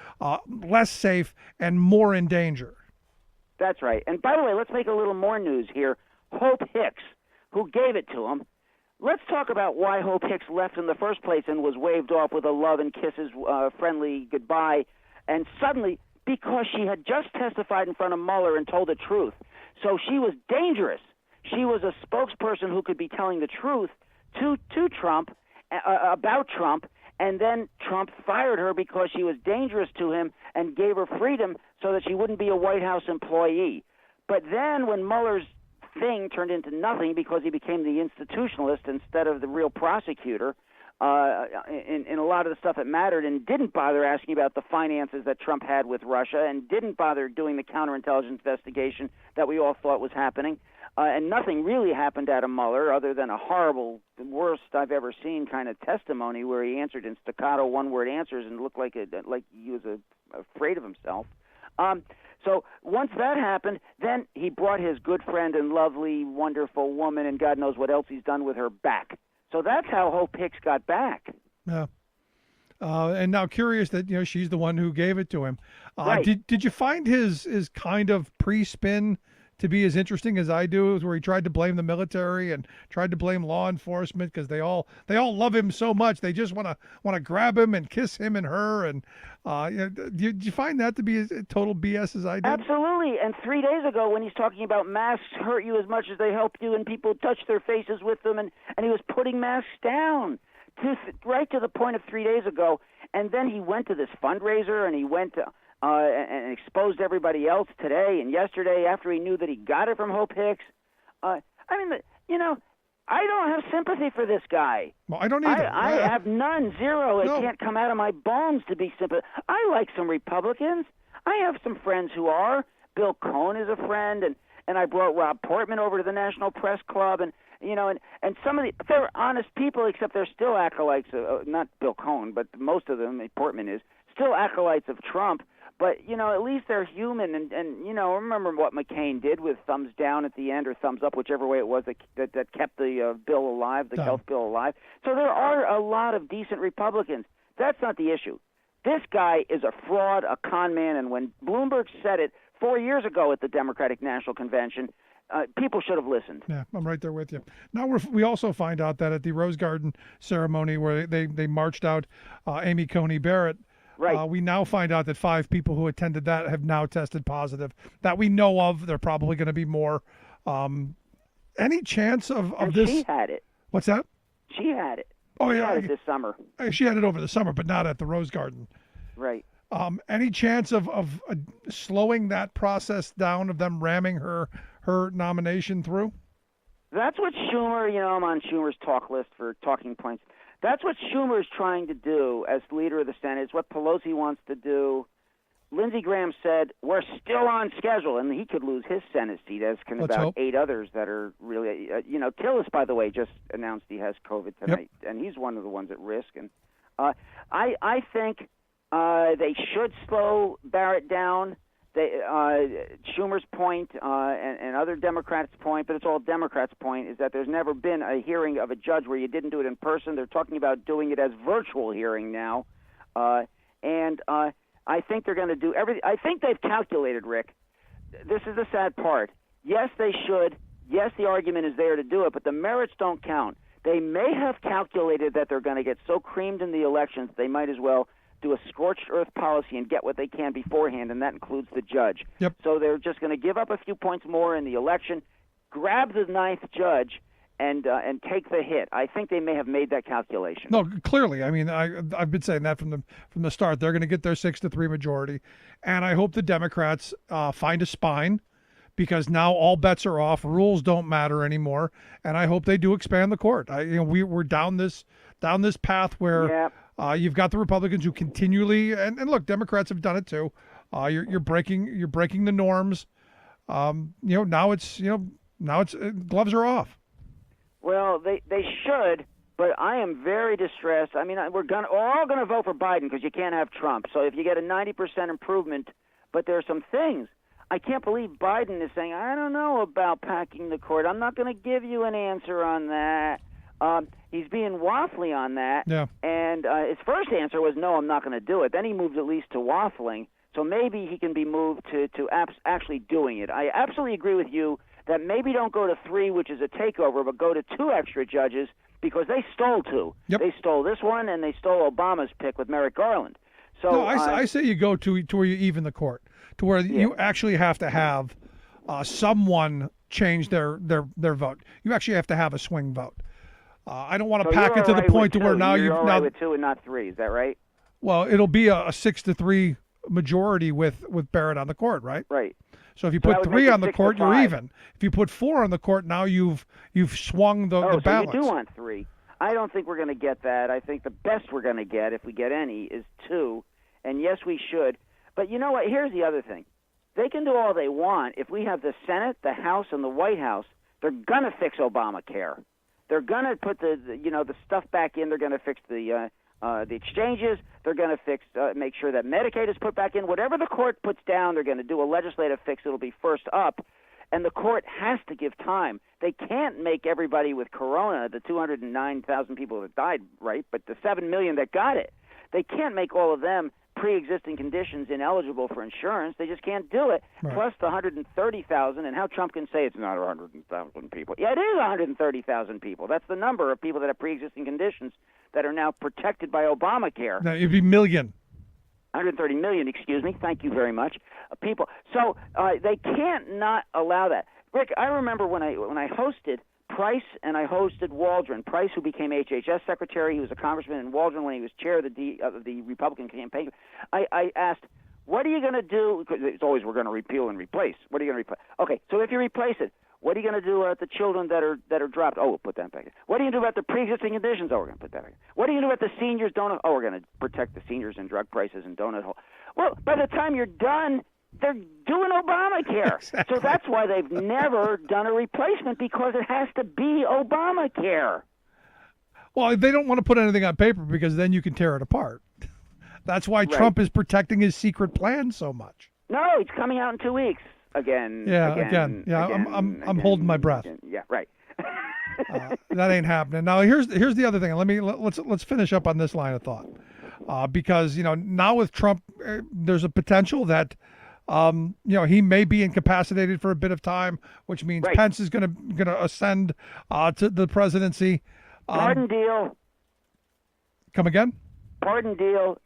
less safe and more in danger. That's right. And by the way, let's make a little more news here. Hope Hicks, who gave it to him. Let's talk about why Hope Hicks left in the first place and was waved off with a love and kisses, friendly goodbye, and suddenly, because she had just testified in front of Mueller and told the truth. So she was dangerous. She was a spokesperson who could be telling the truth to Trump about Trump, and then Trump fired her because she was dangerous to him and gave her freedom so that she wouldn't be a White House employee. But then when Mueller's thing turned into nothing because he became the institutionalist instead of the real prosecutor in a lot of the stuff that mattered, and didn't bother asking about the finances that Trump had with Russia, and didn't bother doing the counterintelligence investigation that we all thought was happening, and nothing really happened out of Mueller other than a horrible, worst I've ever seen kind of testimony where he answered in staccato one-word answers and looked like he was afraid of himself. So once that happened, then he brought his good friend and lovely, wonderful woman, and God knows what else he's done with her, back. So that's how Hope Hicks got back. Yeah. And now curious that she's the one who gave it to him. Right. Did you find his kind of pre-spin to be as interesting as I do, where he tried to blame the military and tried to blame law enforcement because they all love him so much they just want to grab him and kiss him and her, and did you find that to be as total BS as I did? Absolutely. And 3 days ago, when he's talking about masks hurt you as much as they help you, and people touch their faces with them, and he was putting masks down right to the point of 3 days ago, and then he went to this fundraiser and he went to and exposed everybody else today and yesterday after he knew that he got it from Hope Hicks. I don't have sympathy for this guy. Well, I don't either. I have none, zero. No. It can't come out of my bones to be sympathetic. I like some Republicans. I have some friends who are. Bill Cohn is a friend, and I brought Rob Portman over to the National Press Club, and some of they're honest people, except they're still acolytes. Not Bill Cohn, but most of them, Portman is, still acolytes of Trump. But, at least they're human, and remember what McCain did with thumbs down at the end, or thumbs up, whichever way it was that kept the bill alive, the health bill alive. So there are a lot of decent Republicans. That's not the issue. This guy is a fraud, a con man, and when Bloomberg said it 4 years ago at the Democratic National Convention, people should have listened. Yeah, I'm right there with you. Now we also find out that at the Rose Garden ceremony where they marched out Amy Coney Barrett, right. We now find out that 5 people who attended that have now tested positive. That we know of. There are probably going to be more. Any chance of this? She had it. What's that? She had it. Oh, she yeah. had it this summer. She had it over the summer, but not at the Rose Garden. Right. Any chance of slowing that process down, of them ramming her nomination through? That's what Schumer, I'm on Schumer's talk list for talking points. That's what Schumer is trying to do as leader of the Senate. It's what Pelosi wants to do. Lindsey Graham said, we're still on schedule, and he could lose his Senate seat, as can Let's about hope. 8 others that are really, Tillis, by the way, just announced he has COVID tonight, and he's one of the ones at risk. And I think they should slow Barrett down. Schumer's point and other Democrats' point, but it's all Democrats' point, is that there's never been a hearing of a judge where you didn't do it in person. They're talking about doing it as virtual hearing now. I think they're going to do everything. I think they've calculated, Rick. This is the sad part. Yes, they should. Yes, the argument is there to do it, but the merits don't count. They may have calculated that they're going to get so creamed in the elections they might as well do a scorched earth policy and get what they can beforehand, and that includes the judge. Yep. So they're just going to give up a few points more in the election, grab the ninth judge, and take the hit. I think they may have made that calculation. No, clearly. I mean, I've been saying that from the start. They're going to get their 6-3 majority, and I hope the Democrats find a spine, because now all bets are off. Rules don't matter anymore, and I hope they do expand the court. We're down this path where you've got the Republicans who continually and look, Democrats have done it too. You're breaking the norms. Now it's gloves are off. Well, they should, but I am very distressed. I mean, we're all going to vote for Biden because you can't have Trump. So if you get a 90% improvement, but there are some things. I can't believe Biden is saying, I don't know about packing the court. I'm not going to give you an answer on that. He's being waffly on that. Yeah. And his first answer was, no, I'm not going to do it. Then he moved at least to waffling. So maybe he can be moved to actually doing it. I absolutely agree with you that maybe don't go to 3, which is a takeover, but go to 2 extra judges because they stole 2. Yep. They stole this one, and they stole Obama's pick with Merrick Garland. So No, I say you go to where you even the court, to where you actually have to have someone change their vote. You actually have to have a swing vote. I don't want to pack it to the point to where now you're all right now with 2 and not 3. Is that right? Well, it'll be a 6-3 majority with Barrett on the court, right? Right. So if you So that put would 3 make it on the court, you're 6-5. even. If you put 4 on the court, now you've swung the So balance. you do want 3. I don't think we're going to get that. I think the best we're going to get, if we get any, is 2. And yes, we should. But you know what? Here's the other thing. They can do all they want. If we have the Senate, the House, and the White House, they're going to fix Obamacare. They're going to put the stuff back in. They're going to fix the exchanges. They're going to make sure that Medicaid is put back in. Whatever the court puts down, they're going to do a legislative fix. It'll be first up. And the court has to give time. They can't make everybody with corona, the 209,000 people that died, right, but the 7 million that got it, they can't make all of them pre-existing conditions ineligible for insurance. They just can't do it. Right. Plus the 130,000, and how Trump can say it's not 100,000 people. Yeah, it is 130,000 people. That's the number of people that have pre-existing conditions that are now protected by Obamacare. No, it'd be million. 130 million, excuse me. Thank you very much, people. So they can't not allow that. Rick, I remember when I hosted Price and I hosted Waldron. Price, who became HHS secretary, he was a congressman, and Waldron, when he was chair of the Republican campaign. I asked, what are you going to do? Because it's always we're going to repeal and replace. What are you going to replace? Okay, so if you replace it, what are you going to do about the children that are dropped? Oh, we'll put that back in. What are you going to do about the pre-existing conditions? Oh, we're going to put that back in. What are you going to do about the seniors donut? Oh, we're going to protect the seniors and drug prices and donut hole. Well, by the time you're done, they're doing Obamacare. Exactly. So that's why they've never done a replacement, because it has to be Obamacare. Well, they don't want to put anything on paper because then you can tear it apart. That's why Right. Trump is protecting his secret plan so much. No, it's coming out in 2 weeks. Again. Yeah, I'm holding my breath. Again. Yeah, right. That ain't happening. Now here's the other thing. Let's finish up on this line of thought, because now with Trump, there's a potential that he may be incapacitated for a bit of time, which means Right. Pence is gonna ascend to the presidency. Pardon deal. Come again? Pardon deal.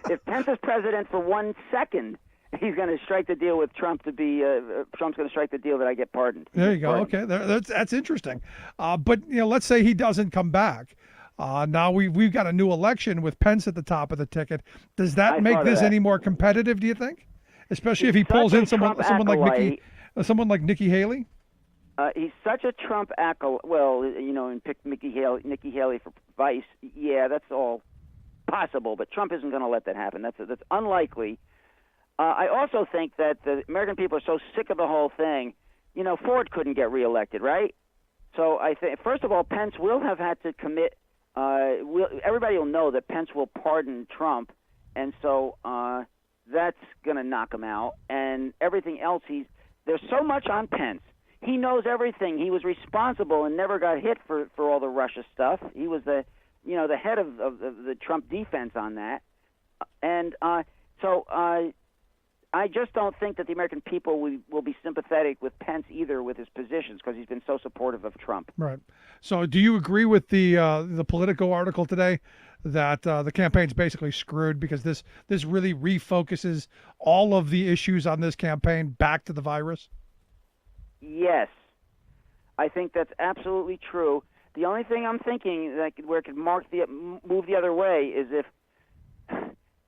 If Pence is president for 1 second, he's going to strike the deal with Trump to be. Trump's going to strike the deal that I get pardoned. There you go. Pardoned. Okay, that's interesting. But let's say he doesn't come back. Now we've got a new election with Pence at the top of the ticket. Does that I make thought of this that. any more competitive? Do you think? Especially if he He's pulls such in a Trump someone like Nikki Haley. He's such a Trump acolyte. Well, and pick Nikki Haley for vice. Yeah, that's all possible, but Trump isn't going to let that happen. That's unlikely. I also think that the American people are so sick of the whole thing. You know, Ford couldn't get reelected, right? So I think, first of all, Pence will have had to commit. Everybody will know that Pence will pardon Trump, and so that's going to knock him out. And everything else, there's so much on Pence. He knows everything. He was responsible and never got hit for all the Russia stuff. He was the head of the Trump defense on that. And so I just don't think that the American people will be sympathetic with Pence either with his positions because he's been so supportive of Trump. Right. So do you agree with the Politico article today that the campaign's basically screwed because this really refocuses all of the issues on this campaign back to the virus? Yes. I think that's absolutely true. The only thing I'm thinking where it could move the other way is if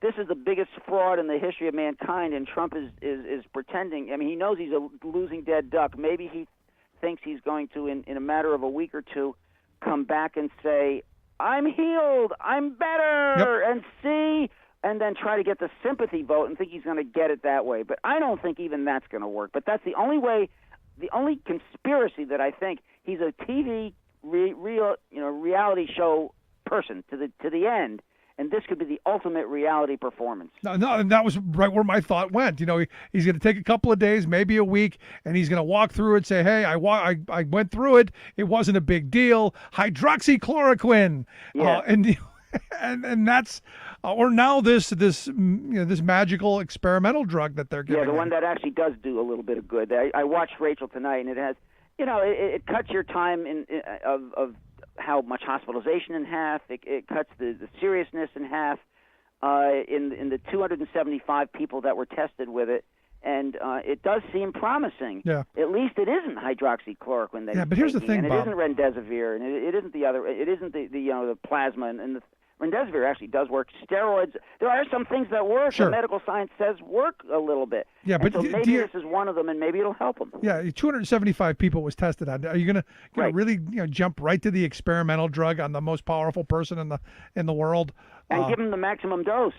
this is the biggest fraud in the history of mankind, and Trump is pretending. I mean, he knows he's a losing dead duck. Maybe he thinks he's going to, in a matter of a week or two, come back and say, I'm healed, I'm better, and see, and then try to get the sympathy vote and think he's going to get it that way. But I don't think even that's going to work. But that's the only way, the only conspiracy that I think he's a TV reality show person to the end. And this could be the ultimate reality performance. No, and that was right where my thought went. You know, he's going to take a couple of days, maybe a week, and he's going to walk through it, say, "Hey, I went through it. It wasn't a big deal. Hydroxychloroquine." Yeah. And that's or now this magical experimental drug that they're giving. Yeah, the one that actually does do a little bit of good. I watched Rachel tonight, and it has, it cuts your time of how much hospitalization in half. It cuts the seriousness in half in the 275 people that were tested with it, and it does seem promising. Yeah. At least it isn't hydroxychloroquine that. Yeah, but here's the thing, and Bob. It isn't remdesivir, and it isn't the other. It isn't the plasma and the. Remdesivir actually does work. Steroids, there are some things that work. Sure. The medical science says work a little bit. Yeah, and but so maybe this is one of them, and maybe it'll help them. Yeah, 275 people was tested on. Are you going to really jump right to the experimental drug on the most powerful person in the world and give them the maximum dose?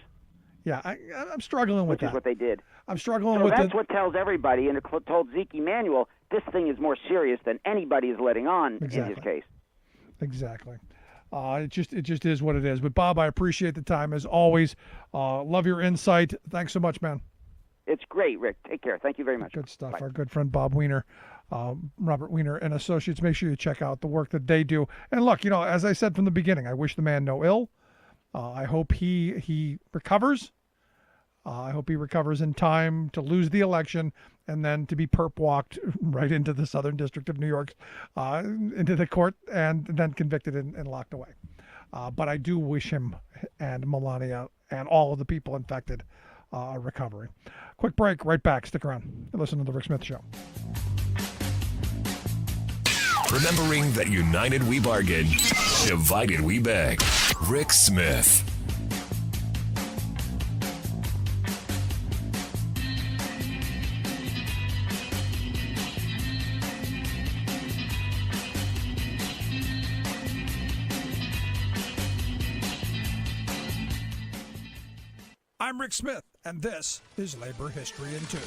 Yeah, I'm struggling with that. Which is what they did. I'm struggling so with that's what tells everybody, and it told Zeke Emanuel, this thing is more serious than anybody is letting on in his case. Exactly. It just is what it is. But Bob, I appreciate the time as always. Love your insight. Thanks so much, man. It's great, Rick. Take care. Thank you very much. Good stuff. Bye. Our good friend Bob Weiner, Robert Weiner and Associates. Make sure you check out the work that they do. And look, as I said from the beginning, I wish the man no ill. I hope he recovers. I hope he recovers in time to lose the election and then to be perp walked right into the Southern District of New York, into the court, and then convicted and locked away. But I do wish him and Melania and all of the people infected a recovery. Quick break, right back. Stick around. Listen to The Rick Smith Show. Remembering that united we bargain, divided we beg. Rick Smith. I'm Rick Smith, and this is Labor History in 2.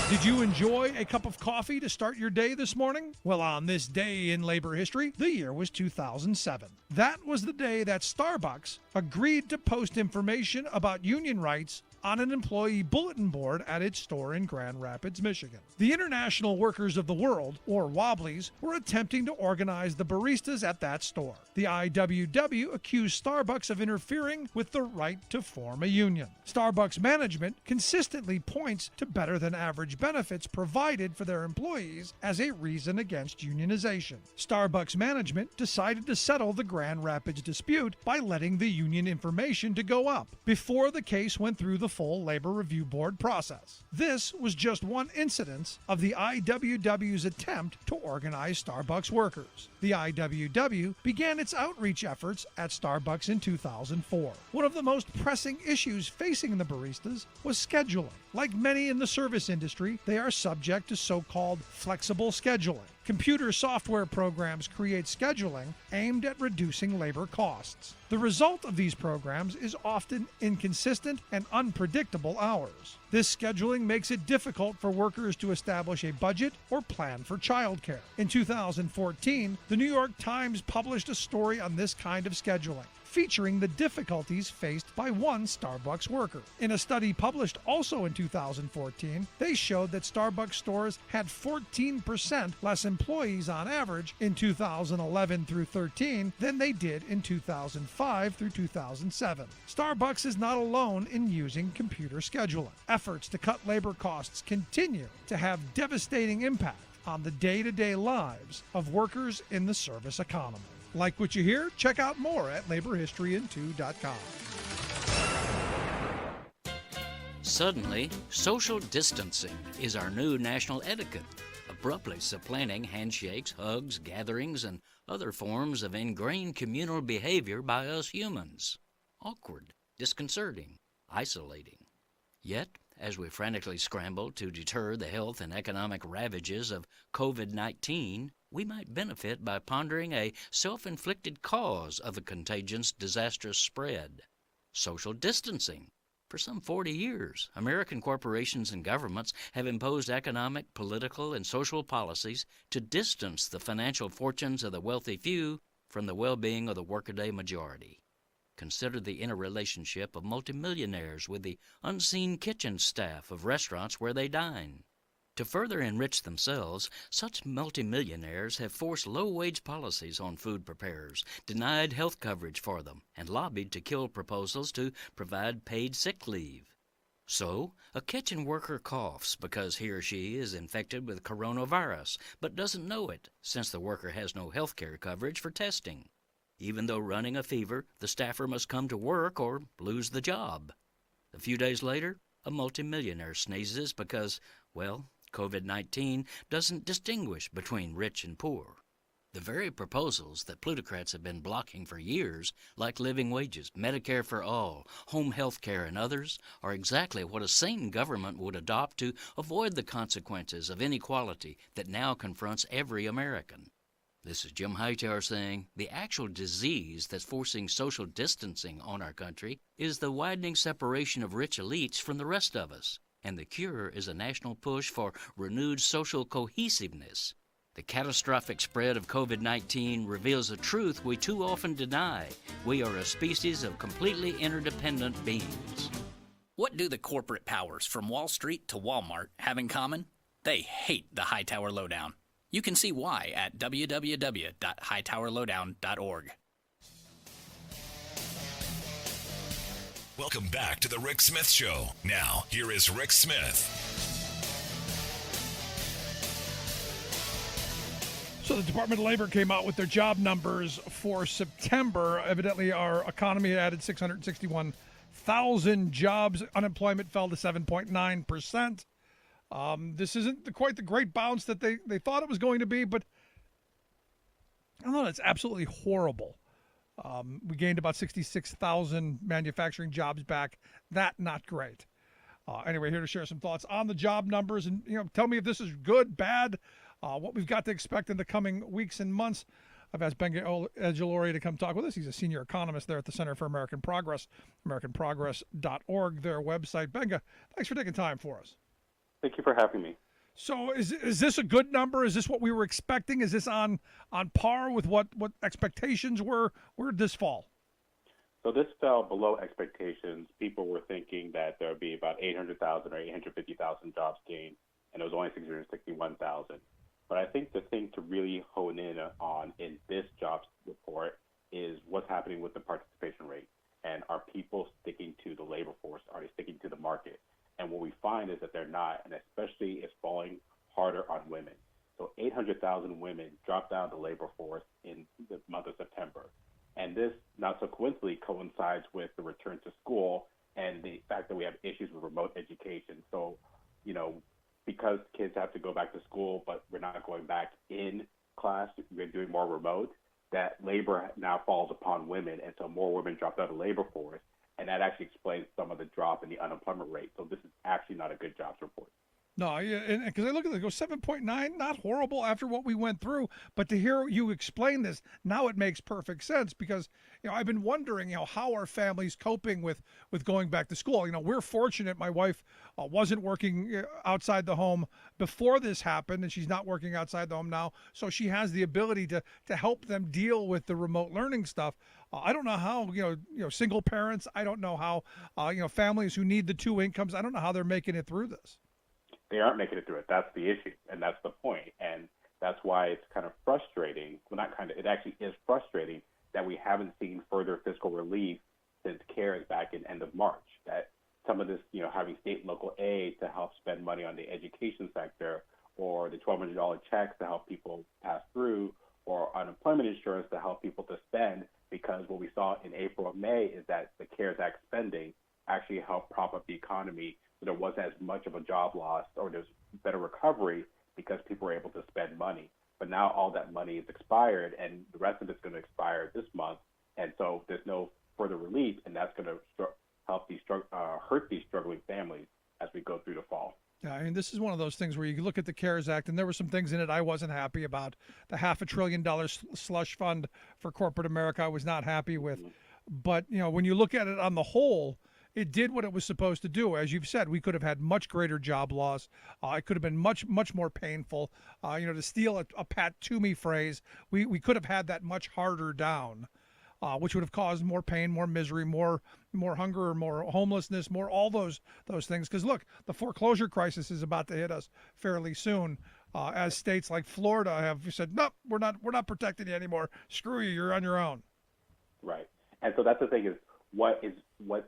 Did you enjoy a cup of coffee to start your day this morning? Well, on this day in labor history, the year was 2007. That was the day that Starbucks agreed to post information about union rights on an employee bulletin board at its store in Grand Rapids, Michigan. The International Workers of the World, or Wobblies, were attempting to organize the baristas at that store. The IWW accused Starbucks of interfering with the right to form a union. Starbucks management consistently points to better than average benefits provided for their employees as a reason against unionization. Starbucks management decided to settle the Grand Rapids dispute by letting the union information to go up before the case went through the full Labor Review Board process. This was just one incidence of the IWW's attempt to organize Starbucks workers. The IWW began its outreach efforts at Starbucks in 2004. One of the most pressing issues facing the baristas was scheduling. Like many in the service industry, they are subject to so-called flexible scheduling. Computer software programs create scheduling aimed at reducing labor costs. The result of these programs is often inconsistent and unpredictable hours. This scheduling makes it difficult for workers to establish a budget or plan for childcare. In 2014, the New York Times published a story on this kind of scheduling, featuring the difficulties faced by one Starbucks worker. In a study published also in 2014, they showed that Starbucks stores had 14% less employees on average in 2011 through 13 than they did in 2005 through 2007. Starbucks is not alone in using computer scheduling. Efforts to cut labor costs continue to have devastating impact on the day-to-day lives of workers in the service economy. Like what you hear? Check out more at laborhistoryin2.com. Suddenly, social distancing is our new national etiquette, abruptly supplanting handshakes, hugs, gatherings, and other forms of ingrained communal behavior by us humans. Awkward, disconcerting, isolating. Yet, as we frantically scramble to deter the health and economic ravages of COVID-19, we might benefit by pondering a self-inflicted cause of the contagion's disastrous spread: social distancing. For some 40 years, American corporations and governments have imposed economic, political, and social policies to distance the financial fortunes of the wealthy few from the well-being of the workaday majority. Consider the interrelationship of multimillionaires with the unseen kitchen staff of restaurants where they dine. To further enrich themselves, such multimillionaires have forced low-wage policies on food preparers, denied health coverage for them, and lobbied to kill proposals to provide paid sick leave. So, a kitchen worker coughs because he or she is infected with coronavirus, but doesn't know it, since the worker has no health care coverage for testing. Even though running a fever, the staffer must come to work or lose the job. A few days later, a multimillionaire sneezes because, well, COVID-19 doesn't distinguish between rich and poor. The very proposals that plutocrats have been blocking for years, like living wages, Medicare for all, home health care, and others, are exactly what a sane government would adopt to avoid the consequences of inequality that now confronts every American. This is Jim Hightower saying the actual disease that's forcing social distancing on our country is the widening separation of rich elites from the rest of us. And the cure is a national push for renewed social cohesiveness. The catastrophic spread of COVID-19 reveals a truth we too often deny. We are a species of completely interdependent beings. What do the corporate powers from Wall Street to Walmart have in common? They hate the Hightower Lowdown. You can see why at www.hightowerlowdown.org. Welcome back to the Rick Smith Show. Now, here is Rick Smith. So the Department of Labor came out with their job numbers for September. Evidently, our economy added 661,000 jobs. Unemployment fell to 7.9%. This isn't quite the great bounce that they thought it was going to be, but I don't know, it's absolutely horrible. We gained about 66,000 manufacturing jobs back. That, not great. Anyway, here to share some thoughts on the job numbers and, tell me if this is good, bad, what we've got to expect in the coming weeks and months. I've asked Benga Edgelori to come talk with us. He's a senior economist there at the Center for American Progress, AmericanProgress.org, their website. Benga, thanks for taking time for us. Thank you for having me. So is this a good number? Is this what we were expecting? Is this on par with what expectations were? Where did this fall? So this fell below expectations. People were thinking that there would be about 800,000 or 850,000 jobs gained, and it was only 661,000. But I think the thing to really hone in on in this jobs report is what's happening with the participation rate. And are people sticking to the labor force? Are they sticking to the market? And what we find is that they're not, and especially it's falling harder on women. So 800,000 women dropped out of the labor force in the month of September. And this, not so coincidentally, coincides with the return to school and the fact that we have issues with remote education. So, because kids have to go back to school, but we're not going back in class, we're doing more remote, that labor now falls upon women. And so more women dropped out of the labor force. and that actually explains some of the drop in the unemployment rate. So this is actually not a good jobs report. No, yeah, because I look at it, go 7.9, not horrible after what we went through. But to hear you explain this, now it makes perfect sense because, I've been wondering, how are families coping with going back to school? We're fortunate. My wife wasn't working outside the home before this happened, and she's not working outside the home now. So she has the ability to help them deal with the remote learning stuff. I don't know how, single parents, I don't know how, families who need the two incomes, I don't know how they're making it through this. They aren't making it through it. That's the issue, and that's the point. And that's why it's kind of frustrating. Well, not kind of. It actually is frustrating that we haven't seen further fiscal relief since CARES back in end of March. That some of this, having state and local aid to help spend money on the education sector, or the $1,200 checks to help people pass through, or unemployment insurance to help people to spend. Because what we saw in April and May is that the CARES Act spending actually helped prop up the economy. So there wasn't as much of a job loss, or there's better recovery because people were able to spend money. But now all that money is expired, and the rest of it's going to expire this month, and so there's no further relief, and that's going to help hurt these struggling families as we go through the fall. Yeah, I mean, this is one of those things where you look at the CARES Act, and there were some things in it I wasn't happy about. The $500 billion slush fund for corporate America I was not happy with. Mm-hmm. But, when you look at it on the whole, it did what it was supposed to do. As you've said, we could have had much greater job loss. It could have been much, much more painful. To steal a Pat Toomey phrase, we could have had that much harder down, which would have caused more pain, more misery, more hunger, more homelessness, more all those things. Because look, the foreclosure crisis is about to hit us fairly soon. As states like Florida have said, nope, we're not protecting you anymore. Screw you, you're on your own. Right, and so that's the thing is what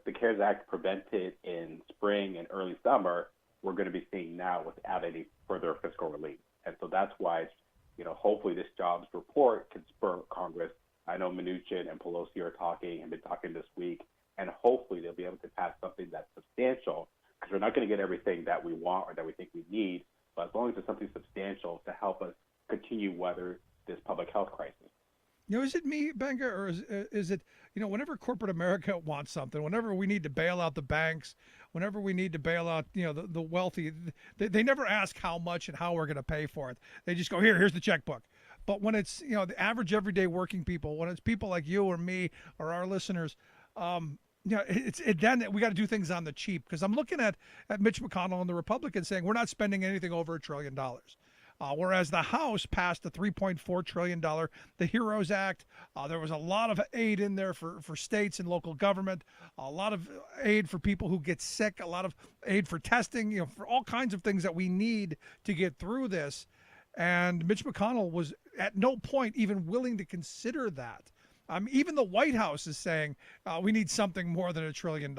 the CARES Act prevented in spring and early summer, we're going to be seeing now without any further fiscal relief. And so that's why, hopefully this jobs report can spur Congress. I know Mnuchin and Pelosi have been talking this week, and hopefully they'll be able to pass something that's substantial, because we're not going to get everything that we want or that we think we need, but as long as there's something substantial to help us continue weather this public health crisis. Is it me, Benga, or is it, whenever corporate America wants something, whenever we need to bail out the banks, whenever we need to bail out, the wealthy, they never ask how much and how we're going to pay for it. They just go, here's the checkbook. But when it's, the average everyday working people, when it's people like you or me or our listeners, then we got to do things on the cheap. Because I'm looking at Mitch McConnell and the Republicans saying we're not spending anything over $1 trillion. Whereas the House passed the $3.4 trillion, the HEROES Act. There was a lot of aid in there for states and local government, a lot of aid for people who get sick, a lot of aid for testing, for all kinds of things that we need to get through this. And Mitch McConnell was at no point even willing to consider that. Even the White House is saying we need something more than $1 trillion.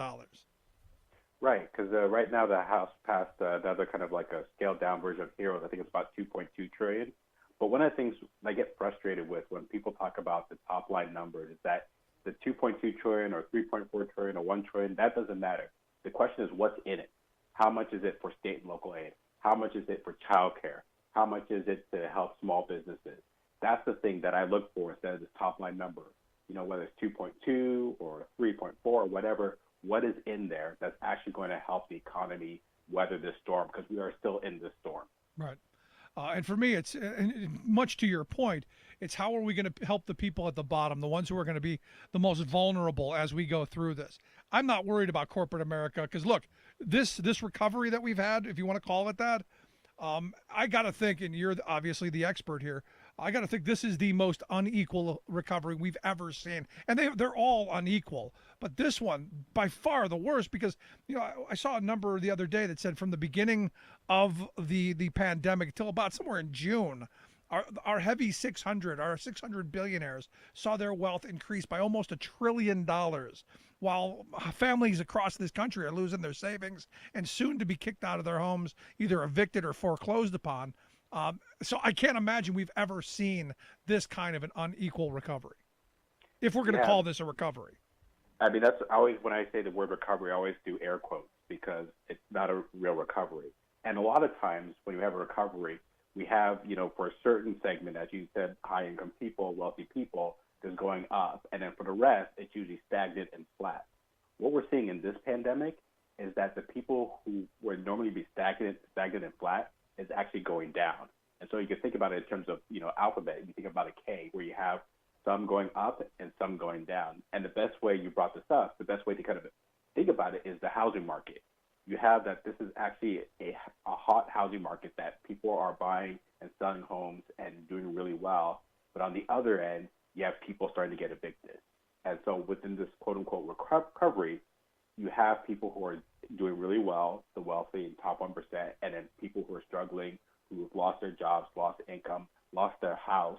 Right, because right now the House passed another kind of like a scaled-down version of HEROES. I think it's about $2.2 trillion. But one of the things I get frustrated with when people talk about the top-line numbers is that the $2.2 trillion or $3.4 trillion or $1 trillion, that doesn't matter. The question is what's in it. How much is it for state and local aid? How much is it for child care? How much is it to help small businesses? That's the thing that I look for instead of this top-line number. Whether it's 2.2 or 3.4 or whatever, what is in there that's actually going to help the economy weather this storm, because we are still in this storm. Right. And for me, it's much to your point, it's how are we going to help the people at the bottom, the ones who are going to be the most vulnerable as we go through this. I'm not worried about corporate America because, look, this recovery that we've had, if you want to call it that, I got to think, and you're obviously the expert here, I got to think this is the most unequal recovery we've ever seen. And they're all unequal. But this one, by far the worst, because, I saw a number the other day that said from the beginning of the pandemic till about somewhere in June, our heavy 600, our 600 billionaires saw their wealth increase by almost $1 trillion, while families across this country are losing their savings and soon to be kicked out of their homes, either evicted or foreclosed upon. So I can't imagine we've ever seen this kind of an unequal recovery, if we're going to call this a recovery. I mean, that's always, when I say the word recovery, I always do air quotes because it's not a real recovery. And a lot of times when you have a recovery, we have, for a certain segment, as you said, high-income people, wealthy people, is going up. And then for the rest, it's usually stagnant and flat. What we're seeing in this pandemic is that the people who would normally be stagnant and flat is actually going down. And so you can think about it in terms of, alphabet. You think about a K where you have some going up and some going down. And the best way you brought this up, the best way to kind of think about it is the housing market. You have that this is actually a hot housing market, that people are buying and selling homes and doing really well. But on the other end, you have people starting to get evicted. And so within this quote-unquote recovery, you have people who are doing really well, the wealthy and top 1%, and then people who are struggling, who have lost their jobs, lost income, lost their house,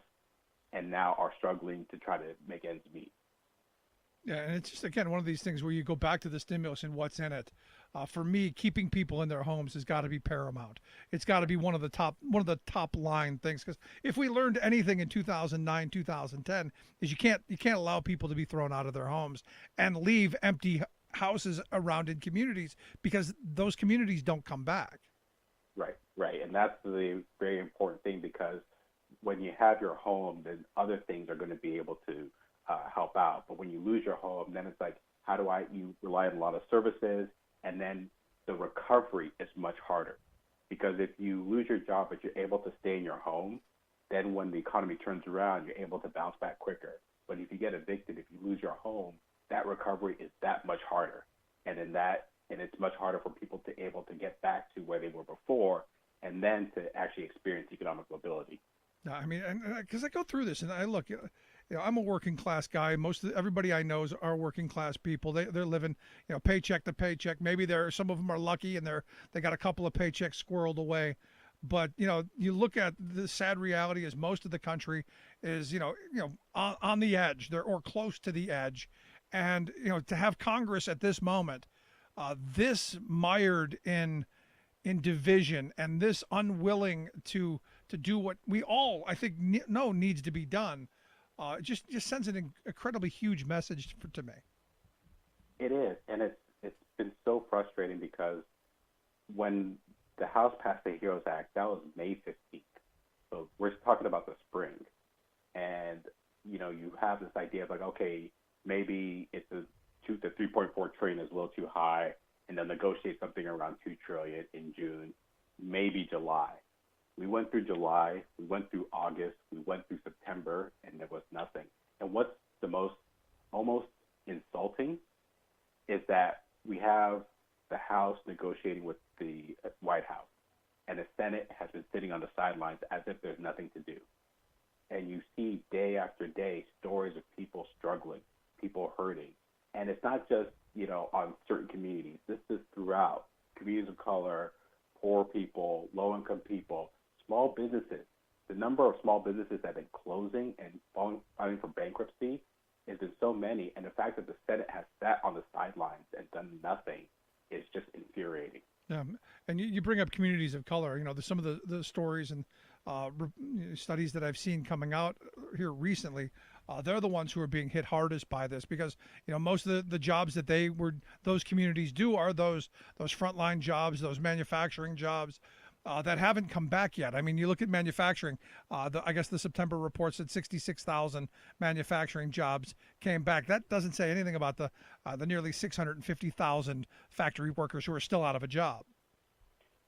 and now are struggling to try to make ends meet. Yeah, and it's just, again, one of these things where you go back to the stimulus and what's in it. For me, keeping people in their homes has got to be paramount. It's got to be one of the top line things, because if we learned anything in 2009, 2010, is you can't allow people to be thrown out of their homes and leave empty houses around in communities, because those communities don't come back. Right, and that's the very important thing, because when you have your home, then other things are going to be able to help out. But when you lose your home, then it's like, you rely on a lot of services, and then the recovery is much harder. Because if you lose your job but you're able to stay in your home, then when the economy turns around, you're able to bounce back quicker. But if you get evicted, if you lose your home, that recovery is that much harder. And it's much harder for people to able to get back to where they were before, and then to actually experience economic mobility. No, I mean, and because I go through this and I look, I'm a working class guy. Everybody I know are working class people. They're living, paycheck to paycheck. Maybe some of them are lucky and they got a couple of paychecks squirreled away. But you look at the sad reality is most of the country is on the edge, or close to the edge, and to have Congress at this moment, this mired in division, and this unwilling to do what we all, I think, know needs to be done, just sends an incredibly huge message to me. It is, and it's been so frustrating, because when the House passed the HEROES Act, that was May 15th. So we're talking about the spring, and you have this idea of like, okay, maybe it's a 3.4 trillion is a little too high, and they'll negotiate something around 2 trillion in June, maybe July. We went through July, we went through August, we went through September, and there was nothing. And what's the most almost insulting is that we have the House negotiating with the White House, and the Senate has been sitting on the sidelines as if there's nothing to do. And you see day after day stories of people struggling, people hurting. And it's not just, on certain communities. This is throughout communities of color, poor people, low-income people, small businesses. The number of small businesses that have been closing and filing for bankruptcy has been so many. And the fact that the Senate has sat on the sidelines and done nothing is just infuriating. Yeah, and you bring up communities of color. Some of the stories and studies that I've seen coming out here recently, they're the ones who are being hit hardest by this, because most of the jobs that those communities do are those frontline jobs, those manufacturing jobs that haven't come back yet. I mean, you look at manufacturing. I guess the September report said 66,000 manufacturing jobs came back. That doesn't say anything about the nearly 650,000 factory workers who are still out of a job.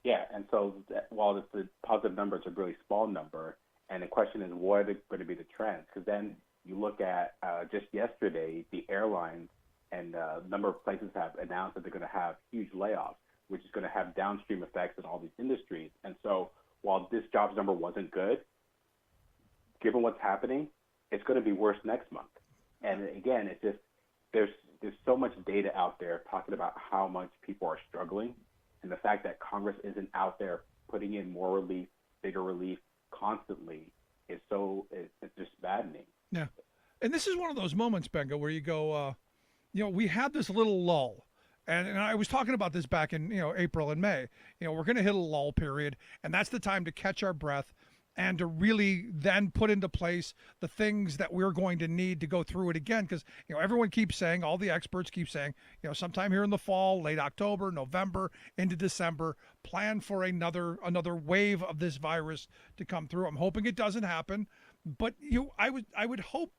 Yeah, and so while the positive number is a really small number, and the question is, what are going to be the trends? Because then you look at just yesterday, the airlines and a number of places have announced that they're going to have huge layoffs, which is going to have downstream effects in all these industries. And so while this jobs number wasn't good, given what's happening, it's going to be worse next month. And again, it's just there's so much data out there talking about how much people are struggling, and the fact that Congress isn't out there putting in more relief, bigger relief constantly is it's just maddening. Yeah. And this is one of those moments, Benga, where you go, we had this little lull. And I was talking about this back in, April and May. We're going to hit a lull period, and that's the time to catch our breath and to really then put into place the things that we're going to need to go through it again. Because, everyone keeps saying, all the experts keep saying, sometime here in the fall, late October, November, into December, plan for another wave of this virus to come through. I'm hoping it doesn't happen, but I would hope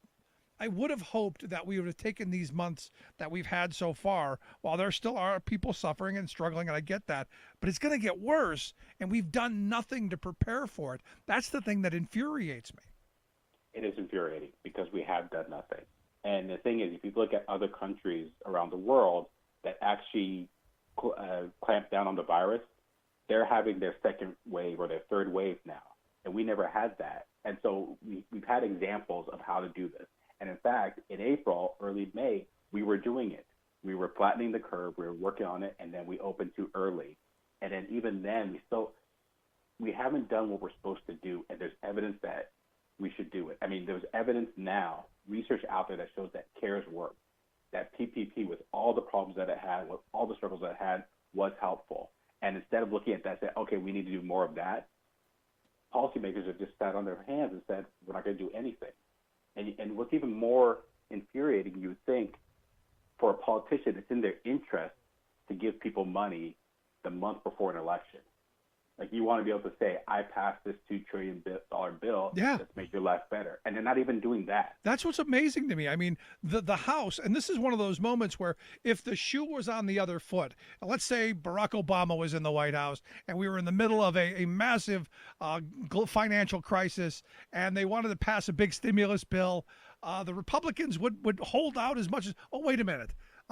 I would have hoped that we would have taken these months that we've had so far, while there still are people suffering and struggling, and I get that, but it's going to get worse, and we've done nothing to prepare for it. That's the thing that infuriates me. It is infuriating because we have done nothing. And the thing is, if you look at other countries around the world that actually clamp down on the virus, they're having their second wave or their third wave now. And we never had that. And so we've had examples of how to do this. And in fact, in April, early May, we were doing it. We were flattening the curve, we were working on it, and then we opened too early. And then even then, we haven't done what we're supposed to do, and there's evidence that we should do it. I mean, there's evidence now, research out there that shows that CARES worked, that PPP, with all the problems that it had, with all the struggles that it had, was helpful. And instead of looking at that and say, okay, we need to do more of that, policymakers have just sat on their hands and said, we're not going to do anything. And what's even more infuriating, you would think, for a politician, it's in their interest to give people money the month before an election. Like, you want to be able to say, I passed this $2 trillion bill that's made your life better. And they're not even doing that. That's what's amazing to me. I mean, the House, and this is one of those moments where if the shoe was on the other foot, let's say Barack Obama was in the White House and we were in the middle of a massive financial crisis and they wanted to pass a big stimulus bill, the Republicans would hold out as much as, oh, wait a minute.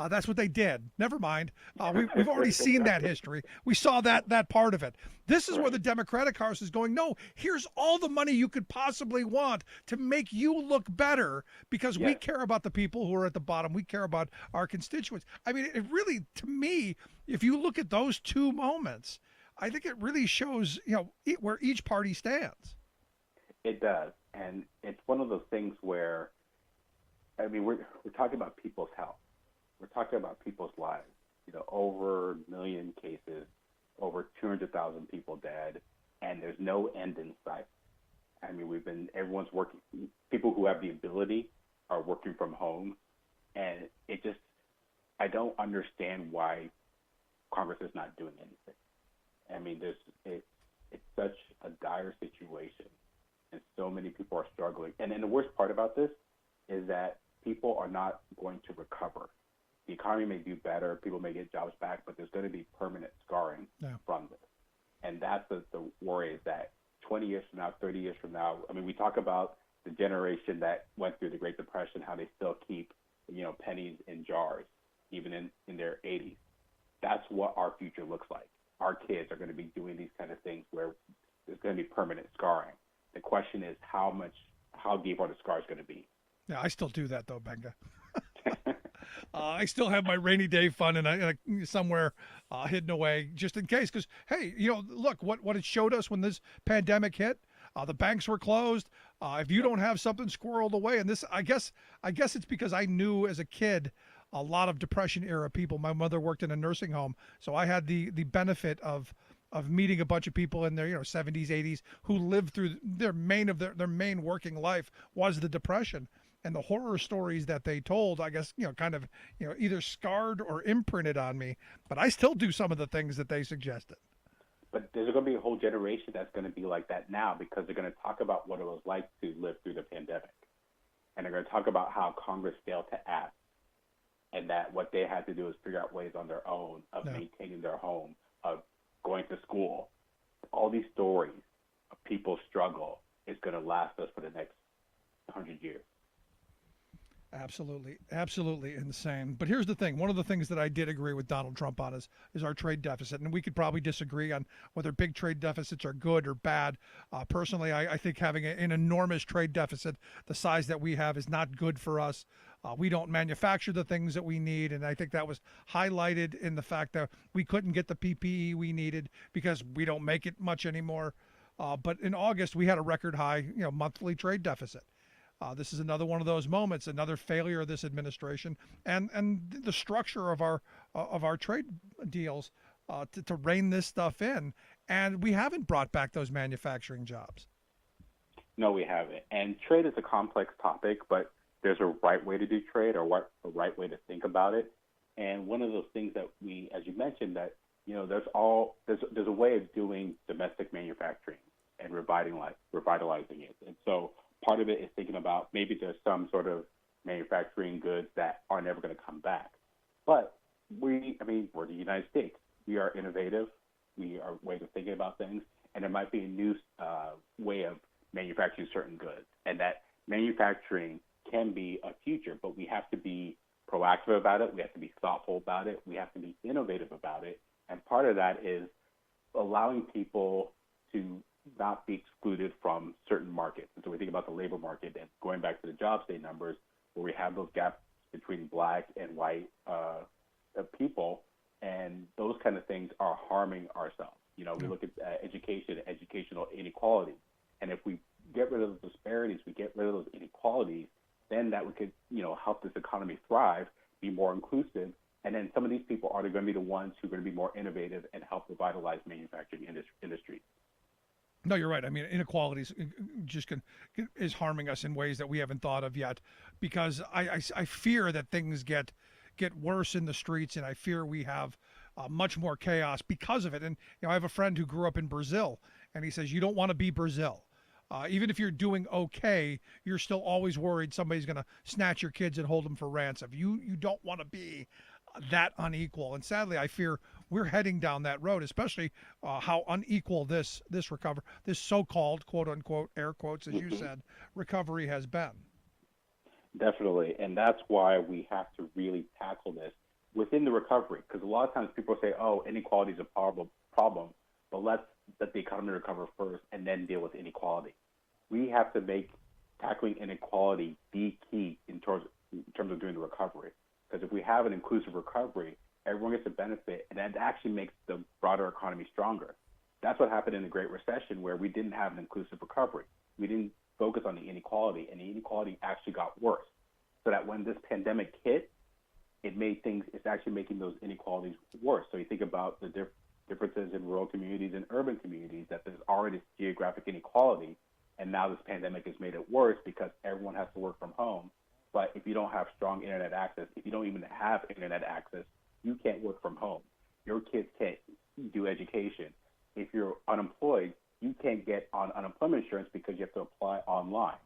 That's what they did. Never mind. We've already seen that history. We saw that part of it. This is where the Democratic House is going, no, here's all the money you could possibly want to make you look better because we care about the people who are at the bottom. We care about our constituents. I mean, it really, to me, if you look at those two moments, I think it really shows, where each party stands. It does. And it's one of those things where, I mean, we're talking about people's health. We're talking about people's lives. Over 1 million cases, over 200,000 people dead, and there's no end in sight. I mean, everyone's working. People who have the ability are working from home, and I don't understand why Congress is not doing anything. I mean, it's such a dire situation, and so many people are struggling. And then the worst part about this is that people are not going to recover. The economy may do better, people may get jobs back, but there's going to be permanent scarring from this. And that's the worry, is that 20 years from now, 30 years from now, I mean, we talk about the generation that went through the Great Depression, how they still keep, pennies in jars, even in their 80s. That's what our future looks like. Our kids are going to be doing these kind of things where there's going to be permanent scarring. The question is how deep are the scars going to be? Yeah, I still do that, though, Benga. I still have my rainy day fund somewhere hidden away just in case. Because, hey, look, what it showed us when this pandemic hit, the banks were closed. If you don't have something squirreled away, and this, I guess it's because I knew as a kid a lot of Depression era people. My mother worked in a nursing home, so I had the benefit of meeting a bunch of people in their 70s, 80s who lived through their main working life was the Depression. And the horror stories that they told, I guess, kind of, either scarred or imprinted on me. But I still do some of the things that they suggested. But there's going to be a whole generation that's going to be like that now, because they're going to talk about what it was like to live through the pandemic. And they're going to talk about how Congress failed to act, and that what they had to do is figure out ways on their own of maintaining their home, of going to school. All these stories of people's struggle is going to last us for the next 100 years. Absolutely insane. But here's the thing. One of the things that I did agree with Donald Trump on is our trade deficit. And we could probably disagree on whether big trade deficits are good or bad. Personally, I think having an enormous trade deficit the size that we have is not good for us. We don't manufacture the things that we need. And I think that was highlighted in the fact that we couldn't get the PPE we needed because we don't make it much anymore. But in August, we had a record high, monthly trade deficit. This is another one of those moments, another failure of this administration and the structure of our trade deals to rein this stuff in. And we haven't brought back those manufacturing jobs. No, we haven't. And trade is a complex topic, but there's a right way to do trade or a right way to think about it. And one of those things that we, as you mentioned, that there's a way of doing domestic manufacturing and revitalizing it. And so part of it is thinking about maybe there's some sort of manufacturing goods that are never going to come back. But we're the United States. We are innovative. We are ways of thinking about things, and there might be a new way of manufacturing certain goods, and that manufacturing can be a future, but we have to be proactive about it. We have to be thoughtful about it. We have to be innovative about it. And part of that is allowing people to not be excluded from certain markets. And so we think about the labor market and going back to the job state numbers where we have those gaps between black and white people, and those kind of things are harming ourselves. You know, we look at education, educational inequality, and if we get rid of those disparities, we get rid of those inequalities, then that we could, help this economy thrive, be more inclusive, and then some of these people are going to be the ones who are going to be more innovative and help revitalize manufacturing industry. No, you're right. I mean, inequalities is harming us in ways that we haven't thought of yet, because I fear that things get worse in the streets, and I fear we have much more chaos because of it. And I have a friend who grew up in Brazil, and he says you don't want to be Brazil. Even if you're doing okay, you're still always worried somebody's going to snatch your kids and hold them for ransom. You don't want to be that unequal. And sadly, I fear we're heading down that road, especially how unequal this so-called, quote unquote, air quotes, as you said, recovery has been. Definitely. And that's why we have to really tackle this within the recovery. Because a lot of times people say, oh, inequality is a problem, but let's let the economy recover first and then deal with inequality. We have to make tackling inequality the key in terms of doing the recovery. Because if we have an inclusive recovery, everyone gets a benefit, and that actually makes the broader economy stronger. That's what happened in the Great Recession, where we didn't have an inclusive recovery. We didn't focus on the inequality, and the inequality actually got worse. So that when this pandemic hit, it's actually making those inequalities worse. So you think about the differences in rural communities and urban communities, that there's already geographic inequality, and now this pandemic has made it worse because everyone has to work from home. But if you don't have strong internet access, if you don't even have internet access, you can't work from home. Your kids can't do education. If you're unemployed, you can't get on unemployment insurance because you have to apply online.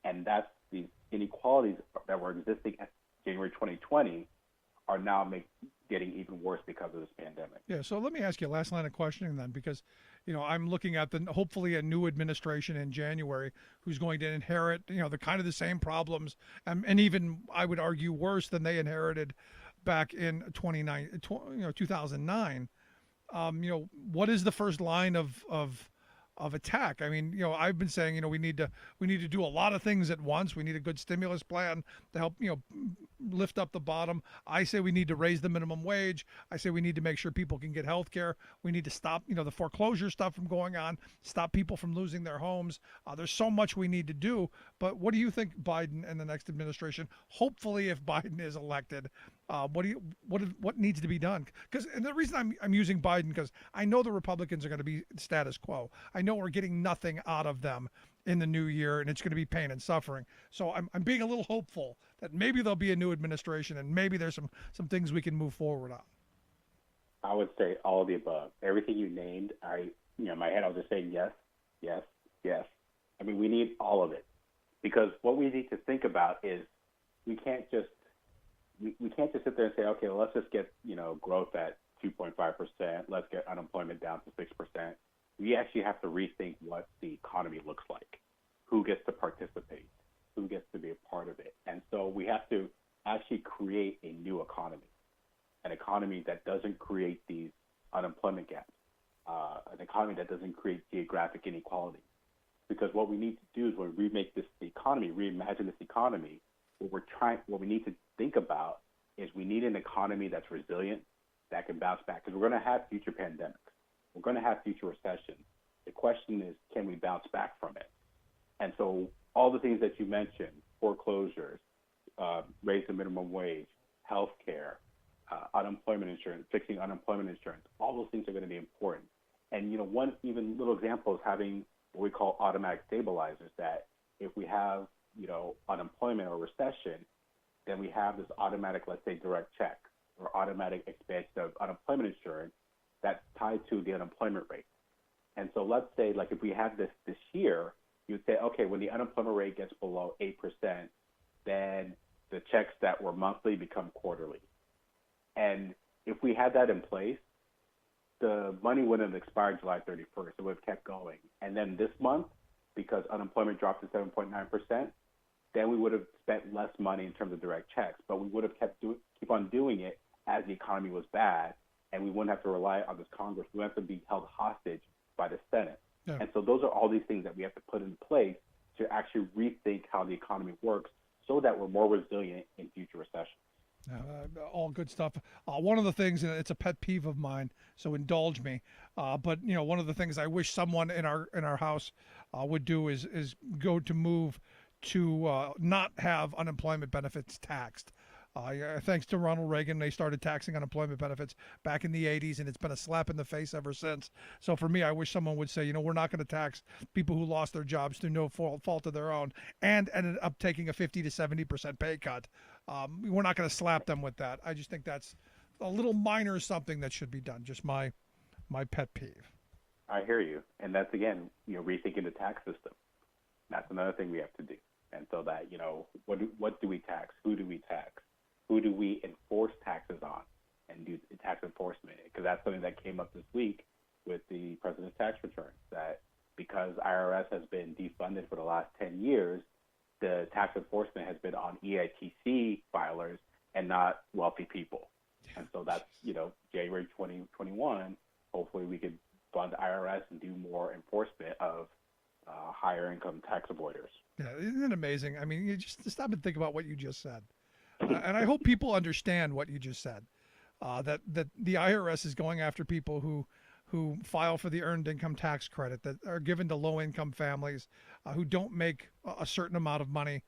And that's the inequalities that were existing at January 2020 are now getting even worse because of this pandemic. Yeah, so let me ask you a last line of questioning then, because, I'm looking at hopefully a new administration in January who's going to inherit, the kind of the same problems, and even I would argue worse than they inherited back in 2009. What is the first line of attack? I mean, I've been saying, we need to do a lot of things at once. We need a good stimulus plan to help, lift up the bottom. I say we need to raise the minimum wage. I say we need to make sure people can get health care. We need to stop, the foreclosure stuff from going on, stop people from losing their homes. There's so much we need to do. But what do you think Biden and the next administration, hopefully if Biden is elected, what needs to be done? And the reason I'm using Biden, because I know the Republicans are going to be status quo. I know we're getting nothing out of them in the new year, and it's going to be pain and suffering. So I'm being a little hopeful that maybe there'll be a new administration, and maybe there's some things we can move forward on. I would say all of the above. Everything you named, in my head I was just saying yes, yes, yes. I mean, we need all of it, because what we need to think about is we can't just sit there and say, okay, well, let's just get growth at 2.5%. Let's get unemployment down to 6%. We actually have to rethink what the economy looks like, who gets to participate, who gets to be a part of it. And so we have to actually create a new economy, an economy that doesn't create these unemployment gaps, an economy that doesn't create geographic inequality. Because what we need to do is when we remake this economy, reimagine this economy, what we need to think about is we need an economy that's resilient, that can bounce back, because we're going to have future pandemics. We're going to have future recessions. The question is, can we bounce back from it? And so all the things that you mentioned, foreclosures, raise the minimum wage, health care, unemployment insurance, fixing unemployment insurance, all those things are going to be important. And, one even little example is having what we call automatic stabilizers, that if we have, unemployment or recession, then we have this automatic, let's say, direct check or automatic expansion of unemployment insurance that's tied to the unemployment rate. And so let's say, like, if we had this year, you'd say, okay, when the unemployment rate gets below 8%, then the monthly become quarterly. And if we had that in place, the money wouldn't have expired July 31st. It would have kept going. And then this month, because unemployment dropped to 7.9%, then we would have spent less money in terms of direct checks. But we would have keep on doing it as the economy was bad, and we wouldn't have to rely on this Congress. We wouldn't have to be held hostage by the Senate. Yeah. And so those are all these things that we have to put in place to actually rethink how the economy works so that we're more resilient in future recessions. All good stuff. One of the things, and it's a pet peeve of mine, so indulge me. But one of the things I wish someone in our house would do is go to move to not have unemployment benefits taxed. Thanks to Ronald Reagan, they started taxing unemployment benefits back in the 80s, and it's been a slap in the face ever since. So for me, I wish someone would say, we're not going to tax people who lost their jobs through no fault of their own and ended up taking a 50 to 70% pay cut. We're not going to slap them with that. I just think that's a little minor something that should be done. Just my pet peeve. I hear you. And that's, again, rethinking the tax system. That's another thing we have to do. And so that, what do we tax? Who do we tax? Who do we enforce taxes on and do tax enforcement? Because that's something that came up this week with the president's tax returns, that because IRS has been defunded for the last 10 years, the tax enforcement has been on EITC filers and not wealthy people. And so that's, January 2021, hopefully we could fund IRS and do more enforcement of higher income tax avoiders. Yeah, isn't it amazing? I mean, you just stop and think about what you just said. And I hope people understand what you just said, that the IRS is going after people who file for the earned income tax credit, that are given to low-income families who don't make a certain amount of money,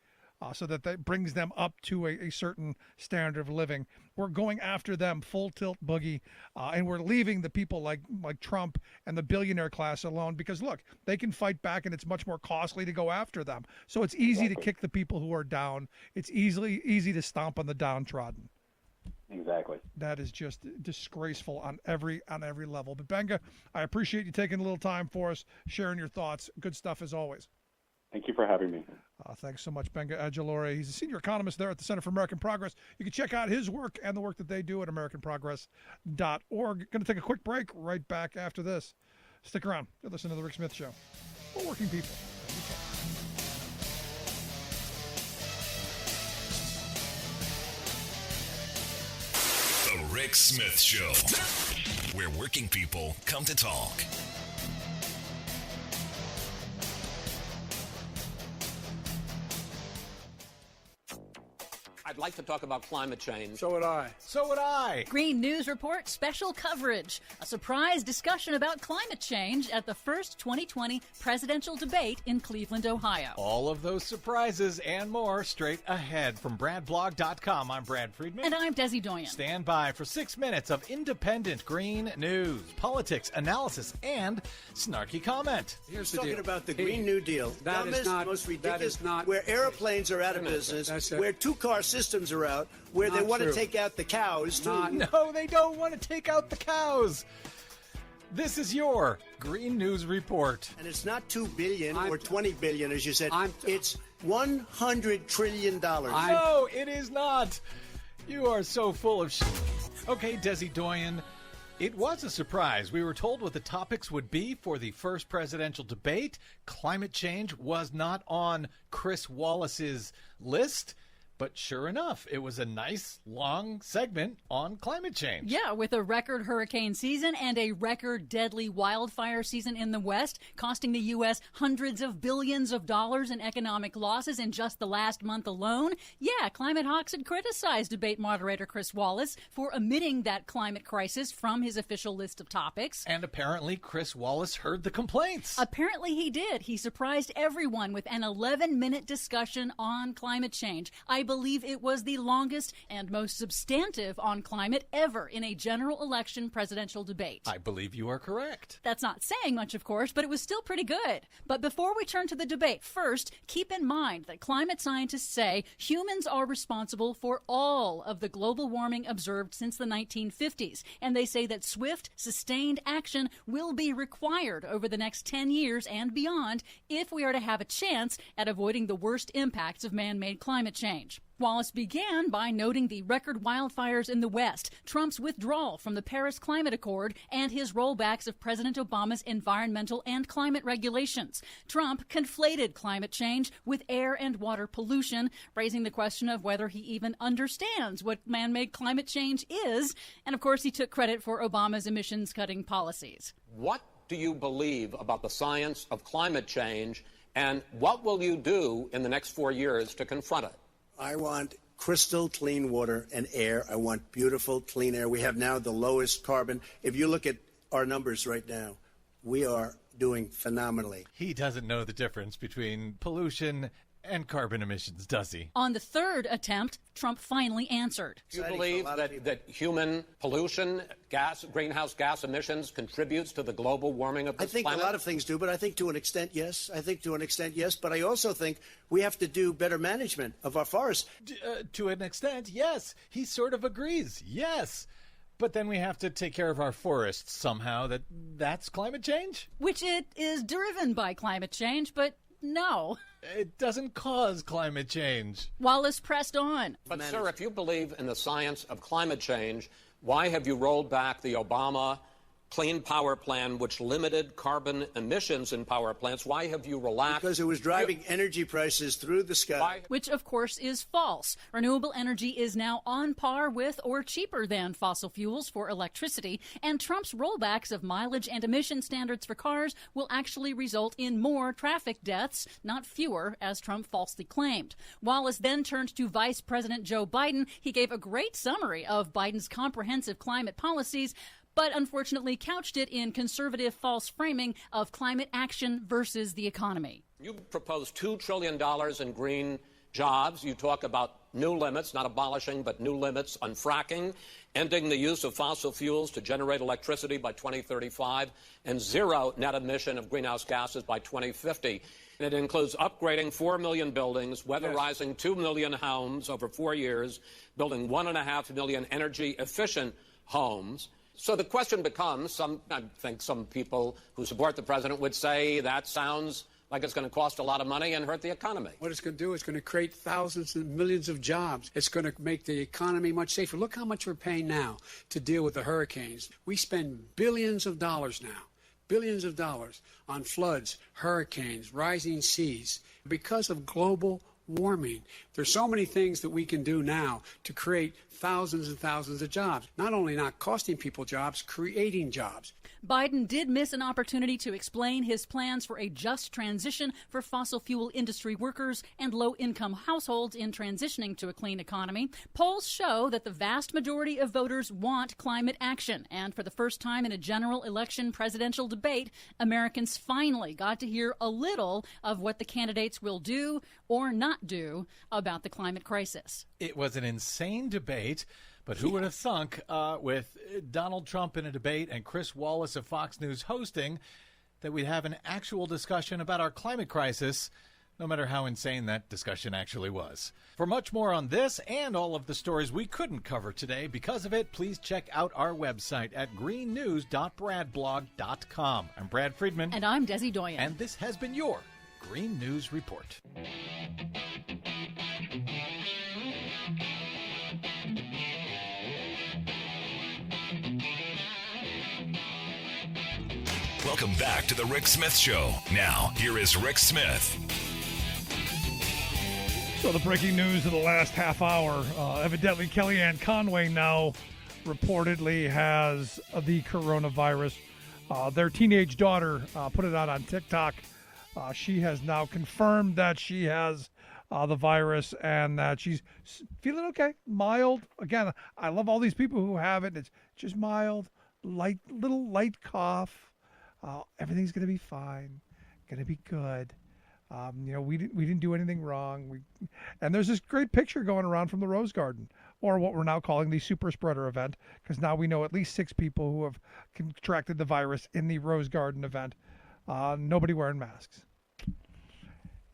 so that brings them up to a certain standard of living. We're going after them full tilt boogie, and we're leaving the people like Trump and the billionaire class alone because, look, they can fight back and it's much more costly to go after them. So it's easy to kick the people who are down. It's easy to stomp on the downtrodden. Exactly. That is just disgraceful on every level. But Benga, I appreciate you taking a little time for us, sharing your thoughts. Good stuff as always. Thank you for having me. Thanks so much, Benga Agilore. He's a senior economist there at the Center for American Progress. You can check out his work and the work that they do at AmericanProgress.org. Going to take a quick break right back after this. Stick around. You're listening to The Rick Smith Show for working people. The Rick Smith Show, where working people come to talk. I'd like to talk about climate change. So would I. So would I. Green News Report special coverage. A surprise discussion about climate change at the first 2020 presidential debate in Cleveland, Ohio. All of those surprises and more straight ahead from BradBlog.com. I'm Brad Friedman. And I'm Desi Doyen. Stand by for 6 minutes of independent green news, politics, analysis, and snarky comment. Here's the talking deal. about the Green New Deal. That Dumbest, is not, most ridiculous, that is not, where airplanes are out of business, where two-car systems are out, where they want to take out the cows. No, they don't want to take out the cows. This is your Green News Report. And it's not $2 billion or $20 billion, as you said. It's $100 trillion. No, it is not. You are so full of shit. Okay, Desi Doyen, it was a surprise. We were told what the topics would be for the first presidential debate. Climate change was not on Chris Wallace's list. But sure enough, it was a nice, long segment on climate change. Yeah, with a record hurricane season and a record deadly wildfire season in the West, costing the U.S. hundreds of billions of dollars in economic losses in just the last month alone. Yeah, climate hawks had criticized debate moderator Chris Wallace for omitting that climate crisis from his official list of topics. And apparently Chris Wallace heard the complaints. Apparently he did. He surprised everyone with an 11-minute discussion on climate change. I believe it was the longest and most substantive on climate ever in a general election presidential debate. I believe you are correct. That's not saying much, of course, but it was still pretty good. But before we turn to the debate, first, keep in mind that climate scientists say humans are responsible for all of the global warming observed since the 1950s. And they say that swift, sustained action will be required over the next 10 years and beyond if we are to have a chance at avoiding the worst impacts of man-made climate change. Wallace began by noting the record wildfires in the West, Trump's withdrawal from the Paris Climate Accord, and his rollbacks of President Obama's environmental and climate regulations. Trump conflated climate change with air and water pollution, raising the question of whether he even understands what man-made climate change is. And of course, he took credit for Obama's emissions-cutting policies. What do you believe about the science of climate change, and what will you do in the next 4 years to confront it? I want crystal clean water and air. I want beautiful, clean air. We have now the lowest carbon. If you look at our numbers right now, we are doing phenomenally. He doesn't know the difference between pollution and carbon emissions, does he? On the third attempt, Trump finally answered. Do you believe that human pollution, greenhouse gas emissions contributes to the global warming of this planet? I think a lot of things do, but I think to an extent, yes. But I also think we have to do better management of our forests. To an extent, yes. He sort of agrees, yes. But then we have to take care of our forests somehow. That's climate change? Which it is driven by climate change, but no. It doesn't cause climate change. Wallace pressed on. But, sir, if you believe in the science of climate change, why have you rolled back the Obama Clean Power Plan, which limited carbon emissions in power plants? Why have you relaxed? Because it was driving energy prices through the sky. Which, of course, is false. Renewable energy is now on par with or cheaper than fossil fuels for electricity, and Trump's rollbacks of mileage and emission standards for cars will actually result in more traffic deaths, not fewer, as Trump falsely claimed. Wallace then turned to Vice President Joe Biden. He gave a great summary of Biden's comprehensive climate policies, but unfortunately couched it in conservative false framing of climate action versus the economy. You propose $2 trillion in green jobs. You talk about new limits, not abolishing, but new limits on fracking, ending the use of fossil fuels to generate electricity by 2035, and zero net emission of greenhouse gases by 2050. And it includes upgrading 4 million buildings, weatherizing 2 million homes over 4 years, building 1.5 million energy-efficient homes. So the question becomes, I think some people who support the president would say that sounds like it's going to cost a lot of money and hurt the economy. What it's going to do is going to create thousands and millions of jobs. It's going to make the economy much safer. Look how much we're paying now to deal with the hurricanes. We spend billions of dollars now, billions of dollars on floods, hurricanes, rising seas because of global warming. There's so many things that we can do now to create thousands and thousands of jobs. Not only not costing people jobs, creating jobs. Biden did miss an opportunity to explain his plans for a just transition for fossil fuel industry workers and low-income households in transitioning to a clean economy. Polls show that the vast majority of voters want climate action. And for the first time in a general election presidential debate, Americans finally got to hear a little of what the candidates will do or not do about the climate crisis. It was an insane debate. But who would have thunk, with Donald Trump in a debate and Chris Wallace of Fox News hosting, that we'd have an actual discussion about our climate crisis, no matter how insane that discussion actually was. For much more on this and all of the stories we couldn't cover today because of it, please check out our website at greennews.bradblog.com. I'm Brad Friedman. And I'm Desi Doyen. And this has been your Green News Report. Welcome back to the Rick Smith Show. Now, here is Rick Smith. So the breaking news of the last half hour, evidently Kellyanne Conway now reportedly has the coronavirus. Their teenage daughter put it out on TikTok. She has now confirmed that she has the virus and that she's feeling okay, mild. Again, I love all these people who have it. It's just mild, little light cough. Everything's going to be fine, going to be good. We didn't do anything wrong. And there's this great picture going around from the Rose Garden, or what we're now calling the super spreader event, because now we know at least 6 people who have contracted the virus in the Rose Garden event. Nobody wearing masks.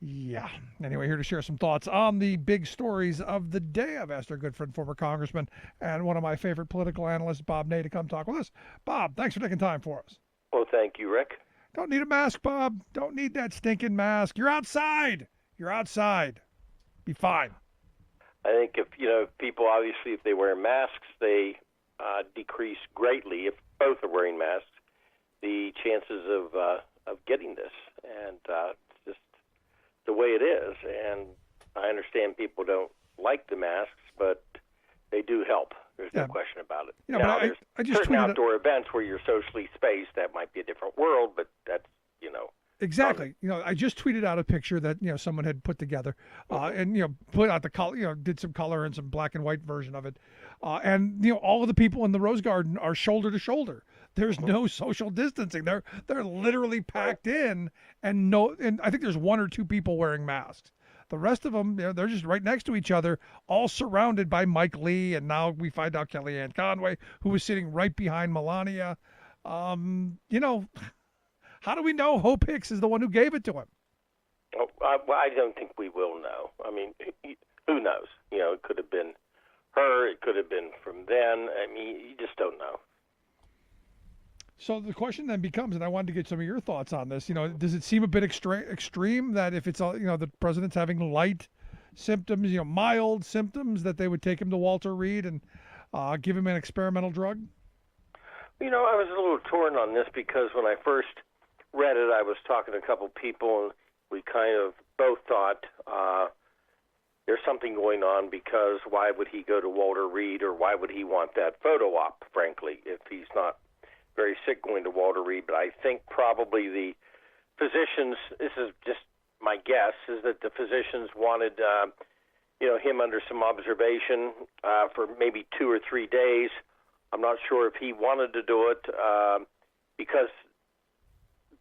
Yeah. Anyway, here to share some thoughts on the big stories of the day. I've asked our good friend, former congressman, and one of my favorite political analysts, Bob Ney, to come talk with us. Bob, thanks for taking time for us. Well, thank you, Rick. Don't need a mask, Bob. Don't need that stinking mask. You're outside. You're outside. Be fine. I think if people obviously if they wear masks, they decrease greatly. If both are wearing masks, the chances of getting this, and it's just the way it is. And I understand people don't like the masks, but they do help. There's no question about it. Now, there's I just certain tweeted outdoor events where you're socially spaced. That might be a different world, but that's Exactly. I just tweeted out a picture that someone had put together, and put out the color, did some color and some black and white version of it, and all of the people in the Rose Garden are shoulder to shoulder. There's no social distancing. They're literally packed in, and I think there's one or two people wearing masks. The rest of them, they're just right next to each other, all surrounded by Mike Lee, and now we find out Kellyanne Conway, who was sitting right behind Melania. How do we know Hope Hicks is the one who gave it to him? Oh, I don't think we will know. I mean, who knows? It could have been her. It could have been from then. I mean, you just don't know. So the question then becomes, and I wanted to get some of your thoughts on this. Does it seem a bit extreme that if it's the president's having light symptoms, mild symptoms, that they would take him to Walter Reed and give him an experimental drug? I was a little torn on this because when I first read it, I was talking to a couple people, and we kind of both thought there's something going on, because why would he go to Walter Reed, or why would he want that photo op, frankly, if he's not very sick going to Walter Reed? But I think probably the physicians, this is just my guess, is that the physicians wanted him under some observation for maybe 2 or 3 days. I'm not sure if he wanted to do it, because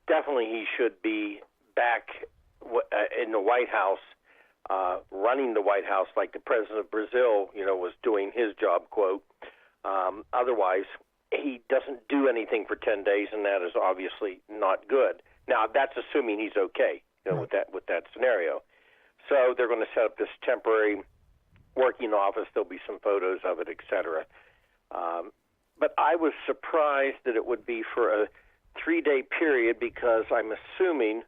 definitely he should be back in the White House, running the White House like the president of Brazil, was doing his job, quote. Otherwise, he doesn't do anything for 10 days, and that is obviously not good. Now, that's assuming he's okay, with that scenario. So they're going to set up this temporary working office. There'll be some photos of it, et cetera. But I was surprised that it would be for a 3-day period, because I'm assuming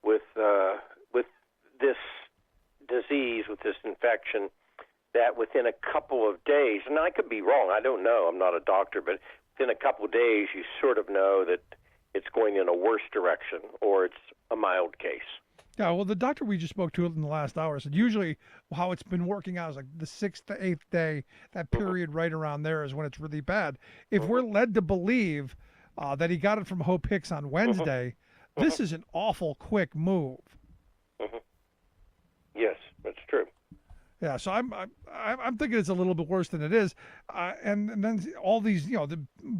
with this disease, with this infection, that within a couple of days, and I could be wrong, I don't know, I'm not a doctor, but within a couple of days you sort of know that it's going in a worse direction, or it's a mild case. Yeah, well, the doctor we just spoke to in the last hour said usually how it's been working out is like the 6th to 8th day, that period right around there is when it's really bad. If we're led to believe that he got it from Hope Hicks on Wednesday, this is an awful quick move. Yes, that's true. Yeah, so I'm thinking it's a little bit worse than it is, and then all these the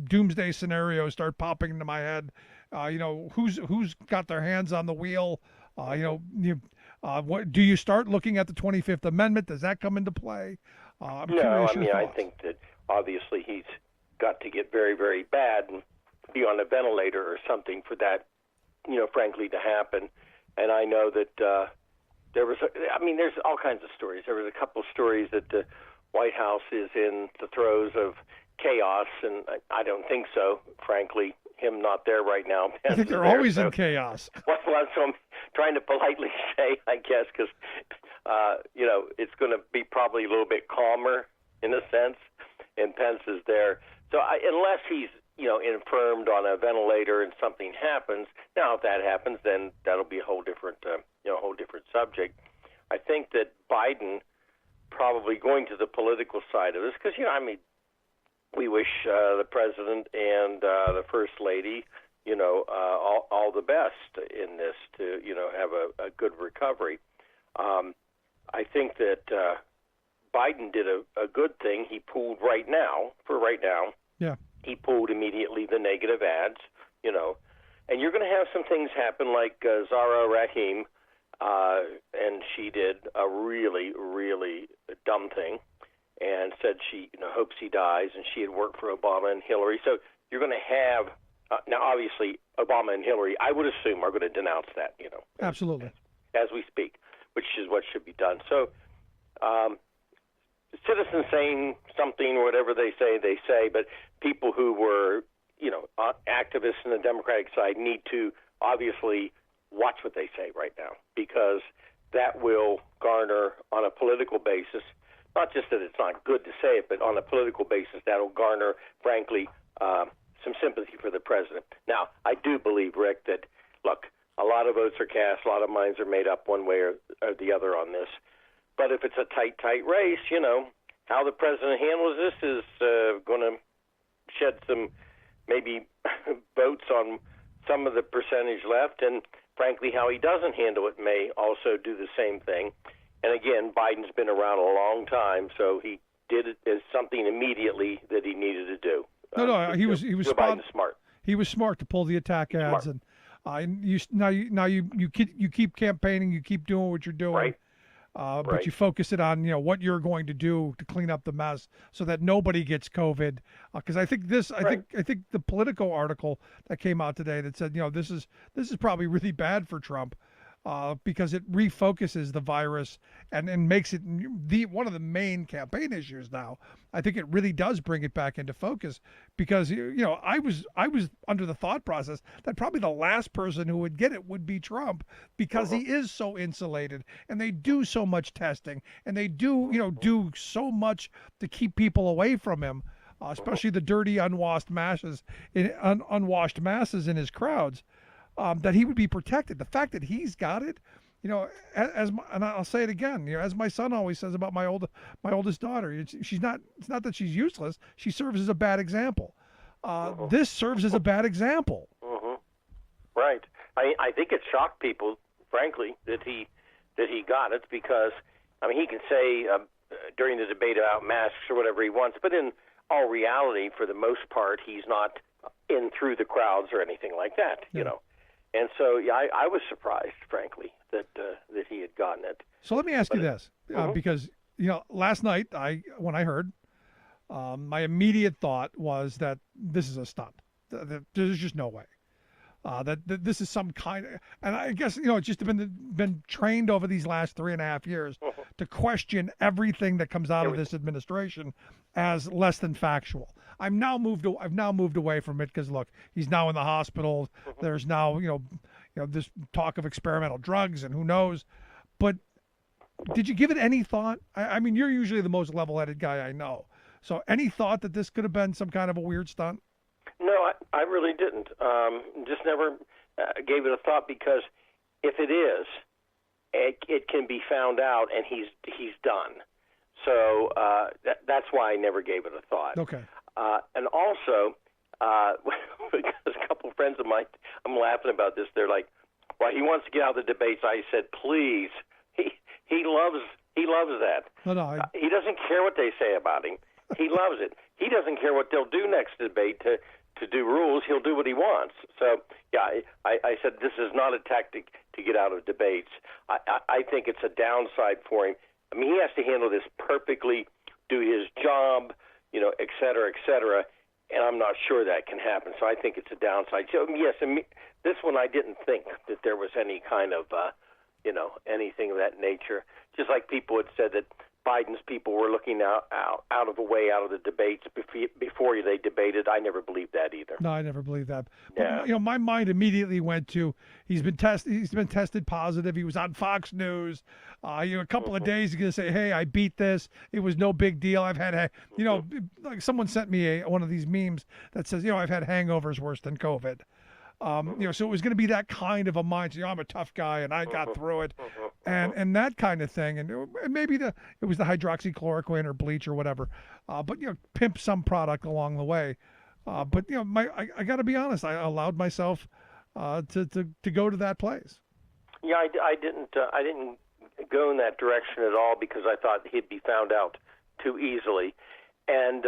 doomsday scenarios start popping into my head. Who's got their hands on the wheel? What do you start looking at the 25th Amendment? Does that come into play? I think that obviously he's got to get very, very bad and be on a ventilator or something for that, frankly, to happen. And I know that there's all kinds of stories. There was a couple stories that the White House is in the throes of chaos, and I don't think so, frankly. Him not there right now. I think they're always in chaos. Well, that's what I'm trying to politely say, I guess, because, it's going to be probably a little bit calmer in a sense, and Pence is there. So unless he's, infirmed on a ventilator and something happens, now if that happens, then that'll be a whole different, subject. I think that Biden probably going to the political side of this, because, we wish the president and the first lady, all the best in this to, have a good recovery. I think that Biden did a good thing. He pulled right now. Yeah. He pulled immediately the negative ads, and you're going to have some things happen like Zara Rahim, and she did a really, really dumb thing and said she hopes he dies, and she had worked for Obama and Hillary. So you're going to have now, obviously, Obama and Hillary, I would assume, are going to denounce that, Absolutely. as we speak, which is what should be done. So citizens saying something or whatever they say, but people who were, activists in the Democratic side need to obviously watch what they say right now, because that will garner on a political basis, not just that it's not good to say it, but on a political basis, that'll garner, frankly, some sympathy for the president. Now, I do believe, Rick, that, look, a lot of votes are cast, a lot of minds are made up one way or the other on this. But if it's a tight race, you know, how the president handles this is going to shed some maybe votes on some of the percentage left, and frankly, how he doesn't handle it may also do the same thing. And again, Biden's been around a long time, so he did it as something immediately that he needed to do. No, he was smart. He was smart to pull the attack ads, and you keep campaigning, you keep doing what you're doing. Right. But you focus it on what you're going to do to clean up the mess so that nobody gets COVID. Because I think I think the Politico article that came out today that said this is probably really bad for Trump because it refocuses the virus and makes it one of the main campaign issues now. I think it really does bring it back into focus because I was under the thought process that probably the last person who would get it would be Trump because he is so insulated and they do so much testing and they do so much to keep people away from him, especially the dirty unwashed masses in his crowds, that he would be protected. The fact that he's got it, and I'll say it again, as my son always says about my oldest daughter, it's not that she's useless. She serves as a bad example. This serves as a bad example. Right. I think it shocked people, frankly, that he got it because, he can say during the debate about masks or whatever he wants, but in all reality, for the most part, he's not in through the crowds or anything like that, And so, I was surprised, frankly, that he had gotten it. So let me ask you this, because last night when I heard, my immediate thought was that this is a stunt. There's just no way that this is some kind of, and I guess it's just been trained over these last 3.5 years to question everything that comes out of this administration as less than factual. I've now moved away from it because look, he's now in the hospital. There's now this talk of experimental drugs and who knows. But did you give it any thought? I mean, you're usually the most level-headed guy I know. So any thought that this could have been some kind of a weird stunt? No, I really didn't. Just never gave it a thought because if it is, it can be found out and he's done. So that's why I never gave it a thought. Okay. And also, because a couple of friends of mine, I'm laughing about this. They're like, "Well, he wants to get out of the debates." I said, "Please, he loves that. No, he doesn't care what they say about him. He loves it. He doesn't care what they'll do next debate to do rules. He'll do what he wants." So, yeah, I said this is not a tactic to get out of debates. I think it's a downside for him. I mean, he has to handle this perfectly, do his job, et cetera, and I'm not sure that can happen. So I think it's a downside. So, yes, this one I didn't think that there was any kind of, anything of that nature. Just like people had said that Biden's people were looking out of the way out of the debates before they debated. I never believed that either. No, I never believed that. Yeah. But, my mind immediately went to he's been tested positive. He was on Fox News. A couple of days he's going to say, "Hey, I beat this. It was no big deal. I've had, like someone sent me one of these memes that says, I've had hangovers worse than COVID." So it was going to be that kind of a mindset. I'm a tough guy and I got through it, and that kind of thing. And maybe it was the hydroxychloroquine or bleach or whatever, but pimp some product along the way. But I got to be honest. I allowed myself to go to that place. Yeah, I didn't go in that direction at all because I thought he'd be found out too easily, and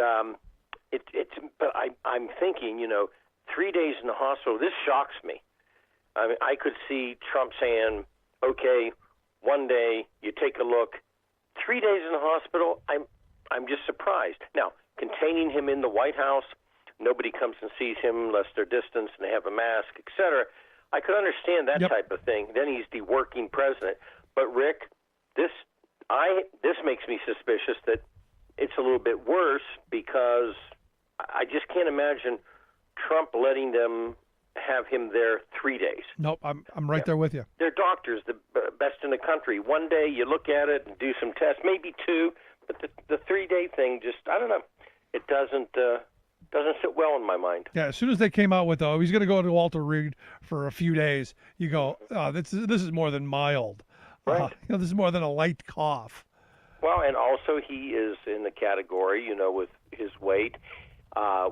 But I'm thinking, 3 days in the hospital. This shocks me. I mean, I could see Trump saying, "Okay, one day you take a look." 3 days in the hospital. I'm just surprised. Now, containing him in the White House, nobody comes and sees him unless they're distanced and they have a mask, etc. I could understand that type of thing. Then he's the working president. But Rick, this makes me suspicious that it's a little bit worse because I just can't imagine Trump letting them have him there 3 days. Nope, I'm right there with you. They're doctors, the best in the country. One day you look at it and do some tests, maybe two, but the 3-day thing just, I don't know, it doesn't sit well in my mind. Yeah, as soon as they came out with, he's going to go to Walter Reed for a few days, you go, this is more than mild. Right. This is more than a light cough. Well, and also he is in the category, with his weight,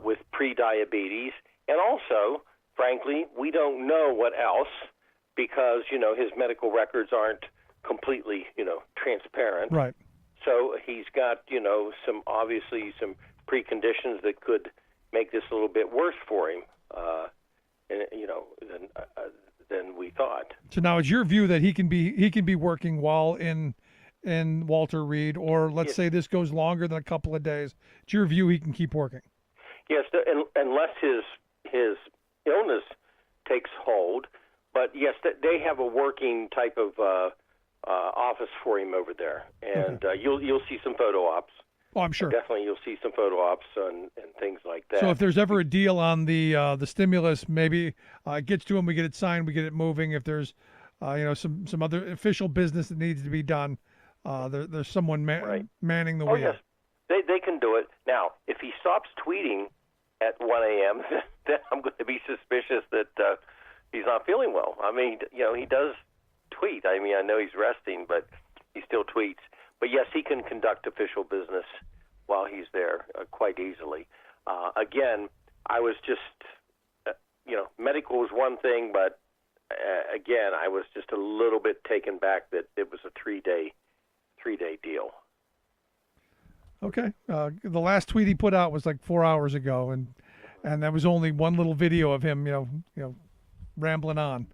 with pre-diabetes, and also, frankly, we don't know what else because, his medical records aren't completely, transparent. Right. So he's got, some preconditions that could make this a little bit worse for him, than we thought. So now it's your view that he can be working while in Walter Reed, or let's say this goes longer than a couple of days. It's your view he can keep working. Yes, unless his illness takes hold. But yes, they have a working type of office for him over there, and you'll see some photo ops. Oh, I'm sure. Definitely, you'll see some photo ops and things like that. So if there's ever a deal on the stimulus, maybe it gets to him, we get it signed, we get it moving. If there's some other official business that needs to be done, there's someone manning the wheel. Yes, they can do it. Now, if he stops tweeting at 1 a.m., then I'm going to be suspicious that he's not feeling well. I mean, he does tweet. I mean, I know he's resting, but he still tweets. But yes, he can conduct official business while he's there quite easily. Again, I was just, medical was one thing, but again, I was just a little bit taken back that it was a 3-day deal. Okay. The last tweet he put out was like 4 hours ago, and that was only one little video of him, rambling on.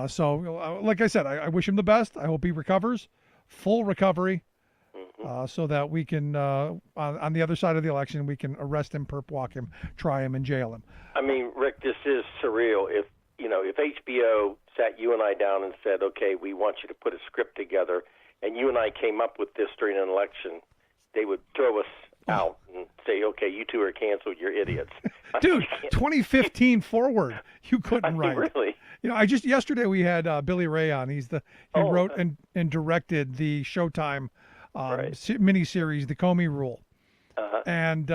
So, like I said, I wish him the best. I hope he recovers, full recovery, so that we can, on the other side of the election, we can arrest him, perp walk him, try him, and jail him. I mean, Rick, this is surreal. If HBO sat you and I down and said, okay, we want you to put a script together, and you and I came up with this during an election, they would throw us out and say, okay, you two are canceled, you're idiots. Dude, 2015 forward, you couldn't write. Really? Yesterday we had Billy Ray on. He wrote and directed the Showtime miniseries, The Comey Rule. And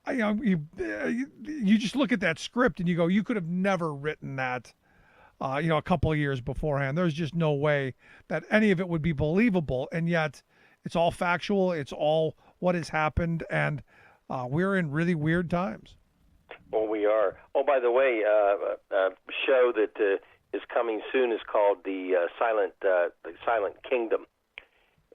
you just look at that script and you go, you could have never written that, a couple of years beforehand. There's just no way that any of it would be believable, and yet it's all factual. It's all what has happened, and we're in really weird times. Well, we are. Oh, by the way, a show that is coming soon is called The Silent Kingdom,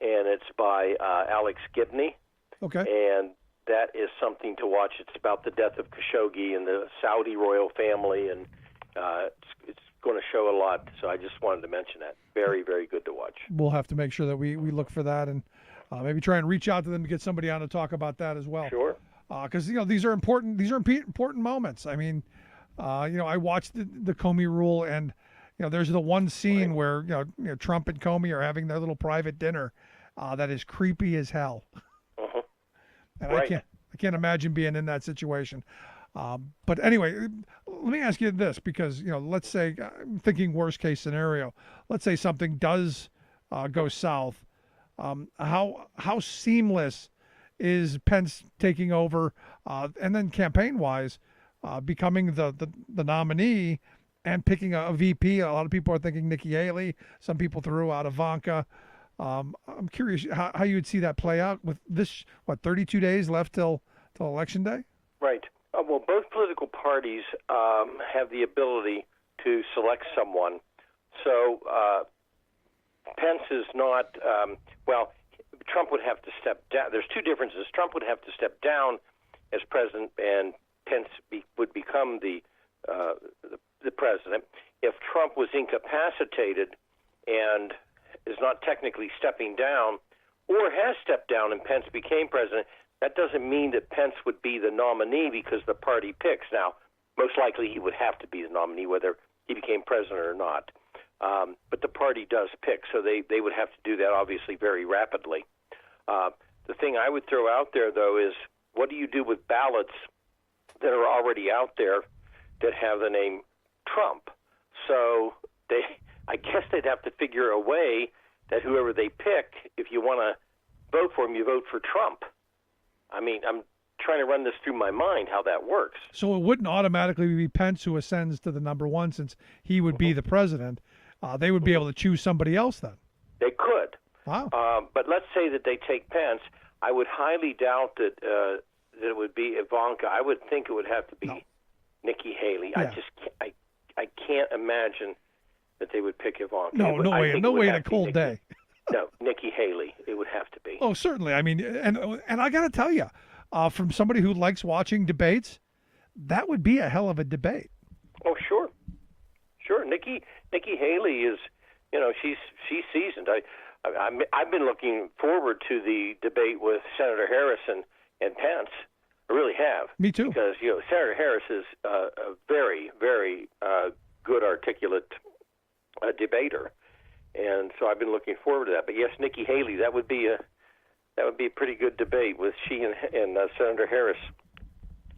and it's by Alex Gibney. Okay. And that is something to watch. It's about the death of Khashoggi and the Saudi royal family, and it's going to show a lot. So I just wanted to mention that. Very, very good to watch. We'll have to make sure that we look for that, and maybe try and reach out to them to get somebody on to talk about that as well. Sure. Because these are important. These are important moments. I mean, I watched the Comey Rule, and there's the one scene where Trump and Comey are having their little private dinner that is creepy as hell. And I can't imagine being in that situation. But anyway, let me ask you this, because let's say, I'm thinking worst case scenario. Let's say something does go south. How seamless is Pence taking over, and then campaign-wise, becoming the nominee and picking a VP? A lot of people are thinking Nikki Haley. Some people threw out Ivanka. I'm curious how you would see that play out with this, 32 days left till Election Day? Right. Well, both political parties have the ability to select someone. So Pence is not, Trump would have to step down. There's two differences. Trump would have to step down as president, and Pence would become the president. If Trump was incapacitated and is not technically stepping down, or has stepped down and Pence became president, that doesn't mean that Pence would be the nominee because the party picks. Now, most likely he would have to be the nominee whether he became president or not. But the party does pick, so they would have to do that obviously very rapidly. The thing I would throw out there, though, is what do you do with ballots that are already out there that have the name Trump. So I guess they'd have to figure a way that whoever they pick, if you want to vote for him, you vote for Trump. I mean, I'm trying to run this through my mind how that works. So it wouldn't automatically be Pence who ascends to the number one since he would be the president. They would be able to choose somebody else then. They could. Wow. But let's say that they take Pence. I would highly doubt that it would be Ivanka. I would think it would have to be Nikki Haley. Yeah. I can't imagine that they would pick Ivanka. No way in a cold day. No, Nikki Haley. It would have to be. Oh, certainly. I mean, and I got to tell you, from somebody who likes watching debates, that would be a hell of a debate. Oh, sure. Nikki Haley is, she's seasoned. I've been looking forward to the debate with Senator Harris and Pence. I really have. Me too. Because Senator Harris is a very, very good, articulate debater, and so I've been looking forward to that. But yes, Nikki Haley, that would be a pretty good debate with she and Senator Harris.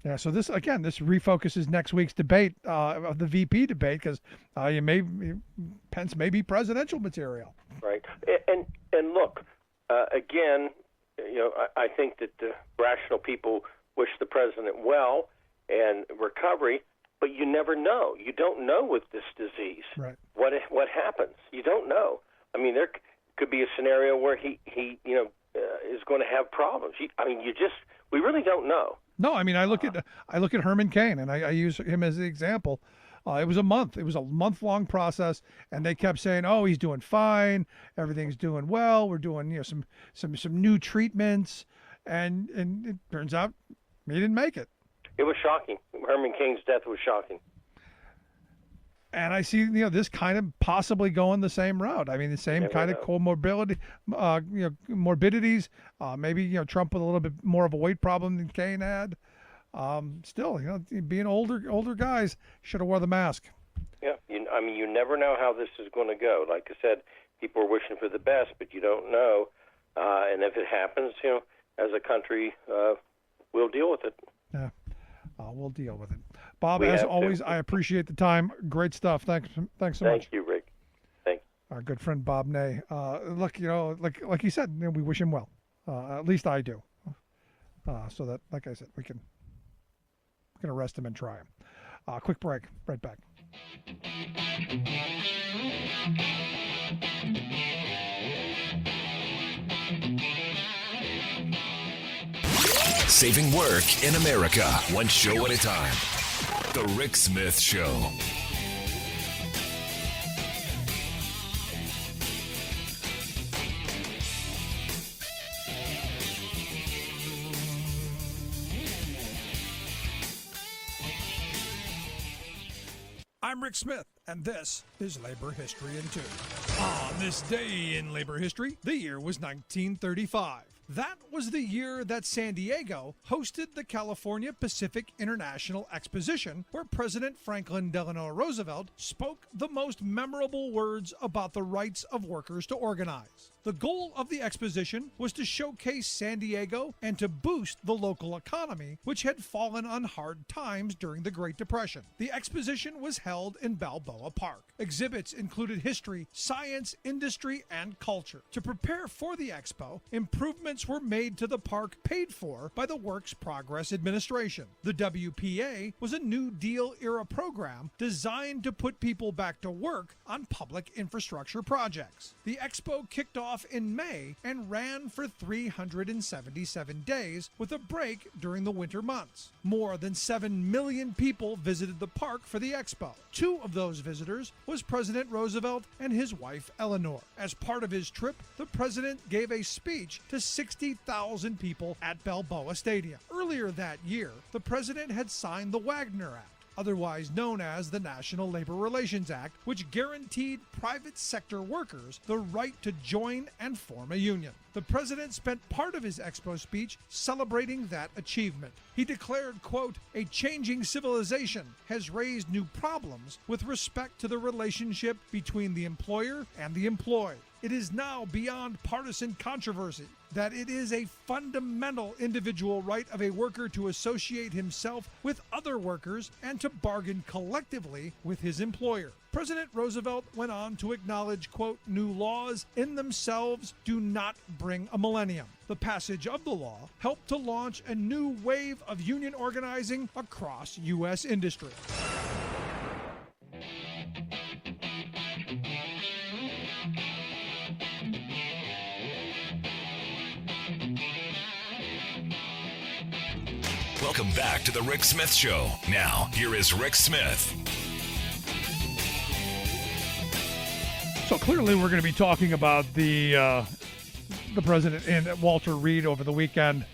Yeah, so this refocuses next week's debate of the VP debate because Pence may be presidential material. Right, and look, again, I think that the rational people wish the president well and recovery, but you never know. You don't know with this disease what happens. You don't know. I mean, there could be a scenario where he is going to have problems. We really don't know. No, I mean, I look at Herman Cain, and I use him as the example. It was a month-long process, and they kept saying, "Oh, he's doing fine. Everything's doing well. We're doing some new treatments," and it turns out he didn't make it. It was shocking. Herman Cain's death was shocking. And I see this kind of possibly going the same route. I mean, the same kind of comorbidity, morbidities. Maybe Trump with a little bit more of a weight problem than Cain had. Still, being older guys should have wore the mask. Yeah, you never know how this is going to go. Like I said, people are wishing for the best, but you don't know. And if it happens, as a country, we'll deal with it. Yeah, we'll deal with it. Bob, as always, I appreciate the time. Great stuff. Thanks so much. Thank you, Rick. Thanks. Our good friend Bob Ney. Look, like you said, we wish him well. At least I do. So that, like I said, we can arrest him and try him. Quick break. Right back. Saving work in America, one show at a time. The Rick Smith Show. I'm Rick Smith, and this is Labor History in 2. On this day in labor history, the year was 1935. That was the year that San Diego hosted the California Pacific International Exposition, where President Franklin Delano Roosevelt spoke the most memorable words about the rights of workers to organize. The goal of the exposition was to showcase San Diego and to boost the local economy, which had fallen on hard times during the Great Depression. The exposition was held in Balboa Park. Exhibits included history, science, industry, and culture. To prepare for the expo, improvements were made to the park paid for by the Works Progress Administration. The WPA was a New Deal era program designed to put people back to work on public infrastructure projects. The expo kicked off in May and ran for 377 days with a break during the winter months. More than 7 million people visited the park for the expo. Two of those visitors was President Roosevelt and his wife Eleanor. As part of his trip, the president gave a speech to 60,000 people at Balboa Stadium. Earlier that year, the president had signed the Wagner Act, otherwise known as the National Labor Relations Act, which guaranteed private sector workers the right to join and form a union. The president spent part of his expo speech celebrating that achievement. He declared, quote, "A changing civilization has raised new problems with respect to the relationship between the employer and the employed. It is now beyond partisan controversy that it is a fundamental individual right of a worker to associate himself with other workers and to bargain collectively with his employer." President Roosevelt went on to acknowledge, quote, "New laws in themselves do not bring a millennium. The passage of the law helped to launch a new wave of union organizing across U.S. industry." Welcome back to the Rick Smith Show. Now, here is Rick Smith. So clearly we're going to be talking about the president and Walter Reed over the weekend.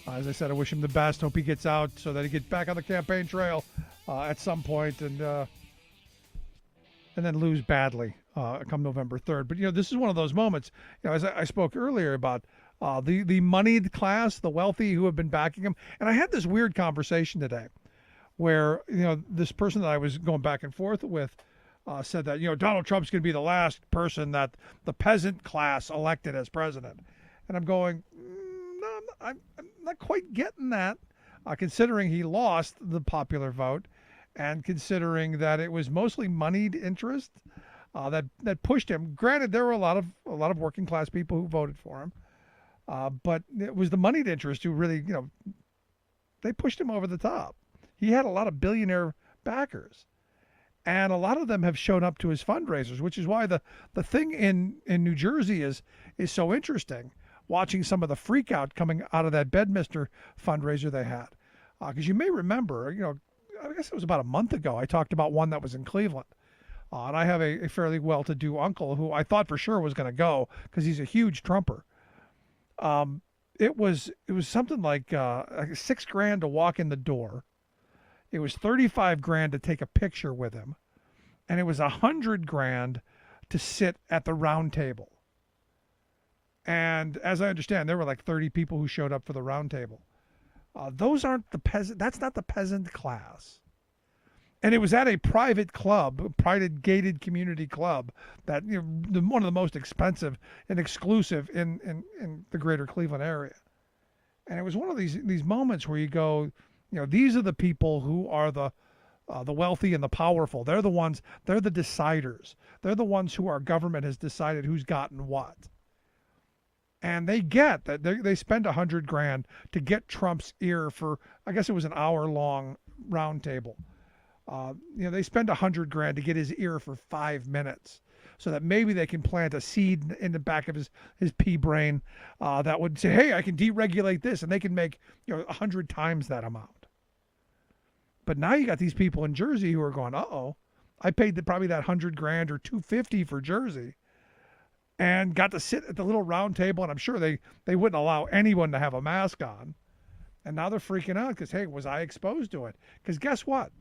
As I said, I wish him the best. Hope he gets out so that he gets back on the campaign trail at some point and then lose badly come November 3rd. But, this is one of those moments, as I spoke earlier about the moneyed class, the wealthy who have been backing him. And I had this weird conversation today where, this person that I was going back and forth with said that, Donald Trump's going to be the last person that the peasant class elected as president. And I'm going, no, I'm not quite getting that, considering he lost the popular vote and considering that it was mostly moneyed interest that pushed him. Granted, there were a lot of working class people who voted for him, but it was the moneyed interest who really, they pushed him over the top. He had a lot of billionaire backers. And a lot of them have shown up to his fundraisers, which is why the thing in New Jersey is so interesting, watching some of the freak out coming out of that Bedminster fundraiser they had. Because you may remember, I guess it was about a month ago, I talked about one that was in Cleveland. And I have a fairly well-to-do uncle who I thought for sure was going to go because he's a huge Trumper. It was something like $6,000 to walk in the door. It was $35,000 to take a picture with him, and it was $100,000 to sit at the round table. And as I understand, there were like 30 people who showed up for the round table. Those aren't the peasant. That's not the peasant class. And it was at a private club, private gated community club that one of the most expensive and exclusive in the greater Cleveland area. And it was one of these moments where you go, these are the people who are the wealthy and the powerful. They're the deciders. They're the ones who our government has decided who's gotten what. And they get that they spend $100,000 to get Trump's ear for, I guess it was an hour-long round table. They spend $100,000 to get his ear for 5 minutes so that maybe they can plant a seed in the back of his pea brain that would say, hey, I can deregulate this, and they can make 100 times that amount. But now you got these people in Jersey who are going, uh-oh, I paid probably that $100,000 or $250 for Jersey and got to sit at the little round table, and I'm sure they wouldn't allow anyone to have a mask on. And now they're freaking out because, hey, was I exposed to it? Because guess what?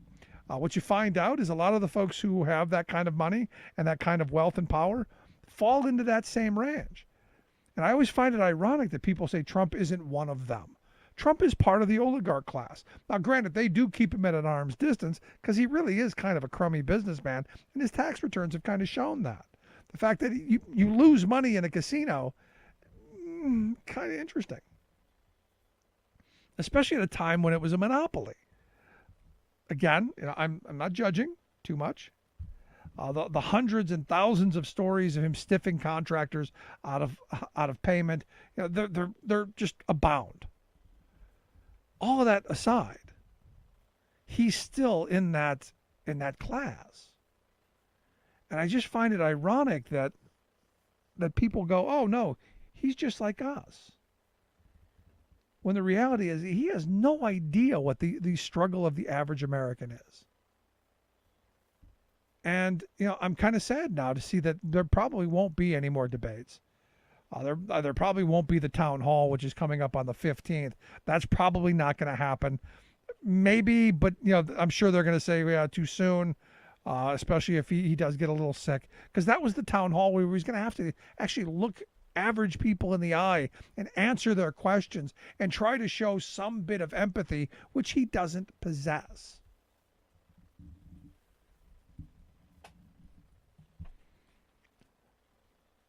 What you find out is a lot of the folks who have that kind of money and that kind of wealth and power fall into that same range. And I always find it ironic that people say Trump isn't one of them. Trump is part of the oligarch class. Now, granted, they do keep him at an arm's distance because he really is kind of a crummy businessman, and his tax returns have kind of shown that. The fact that you lose money in a casino, kind of interesting. Especially at a time when it was a monopoly. Again, I'm not judging too much. The hundreds and thousands of stories of him stiffing contractors out of payment, they're just abound. All of that aside, he's still in that class, and I just find it ironic that people go, oh no, he's just like us. When the reality is he has no idea what the struggle of the average American is. And, I'm kind of sad now to see that there probably won't be any more debates. There probably won't be the town hall, which is coming up on the 15th. That's probably not going to happen. Maybe, but, I'm sure they're going to say, yeah, too soon, especially if he does get a little sick. Because that was the town hall where he was going to have to actually look average people in the eye and answer their questions and try to show some bit of empathy, which he doesn't possess.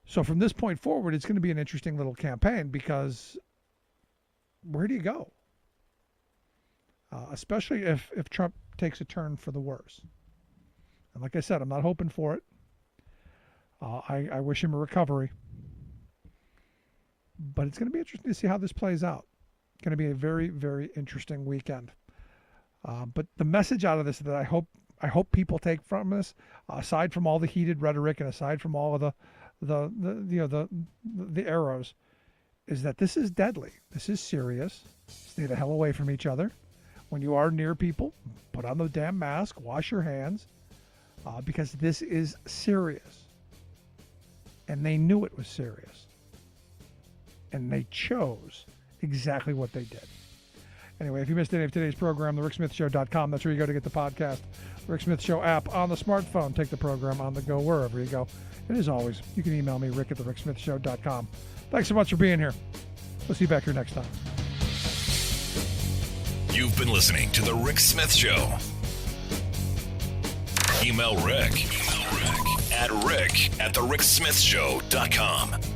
So from this point forward, it's going to be an interesting little campaign, because where do you go? Especially if Trump takes a turn for the worse. And like I said, I'm not hoping for it. I wish him a recovery. But it's going to be interesting to see how this plays out. It's going to be a very, very interesting weekend. But the message out of this that I hope people take from this, aside from all the heated rhetoric and aside from all of the arrows, is that this is deadly. This is serious. Stay the hell away from each other. When you are near people, put on the damn mask, wash your hands, because this is serious. And they knew it was serious. And they chose exactly what they did. Anyway, if you missed any of today's program, thericksmithshow.com. That's where you go to get the podcast. The Rick Smith Show app on the smartphone. Take the program on the go wherever you go. And as always, you can email me, rick@thericksmithshow.com. Thanks so much for being here. We'll see you back here next time. You've been listening to The Rick Smith Show. Email Rick at rick@thericksmithshow.com.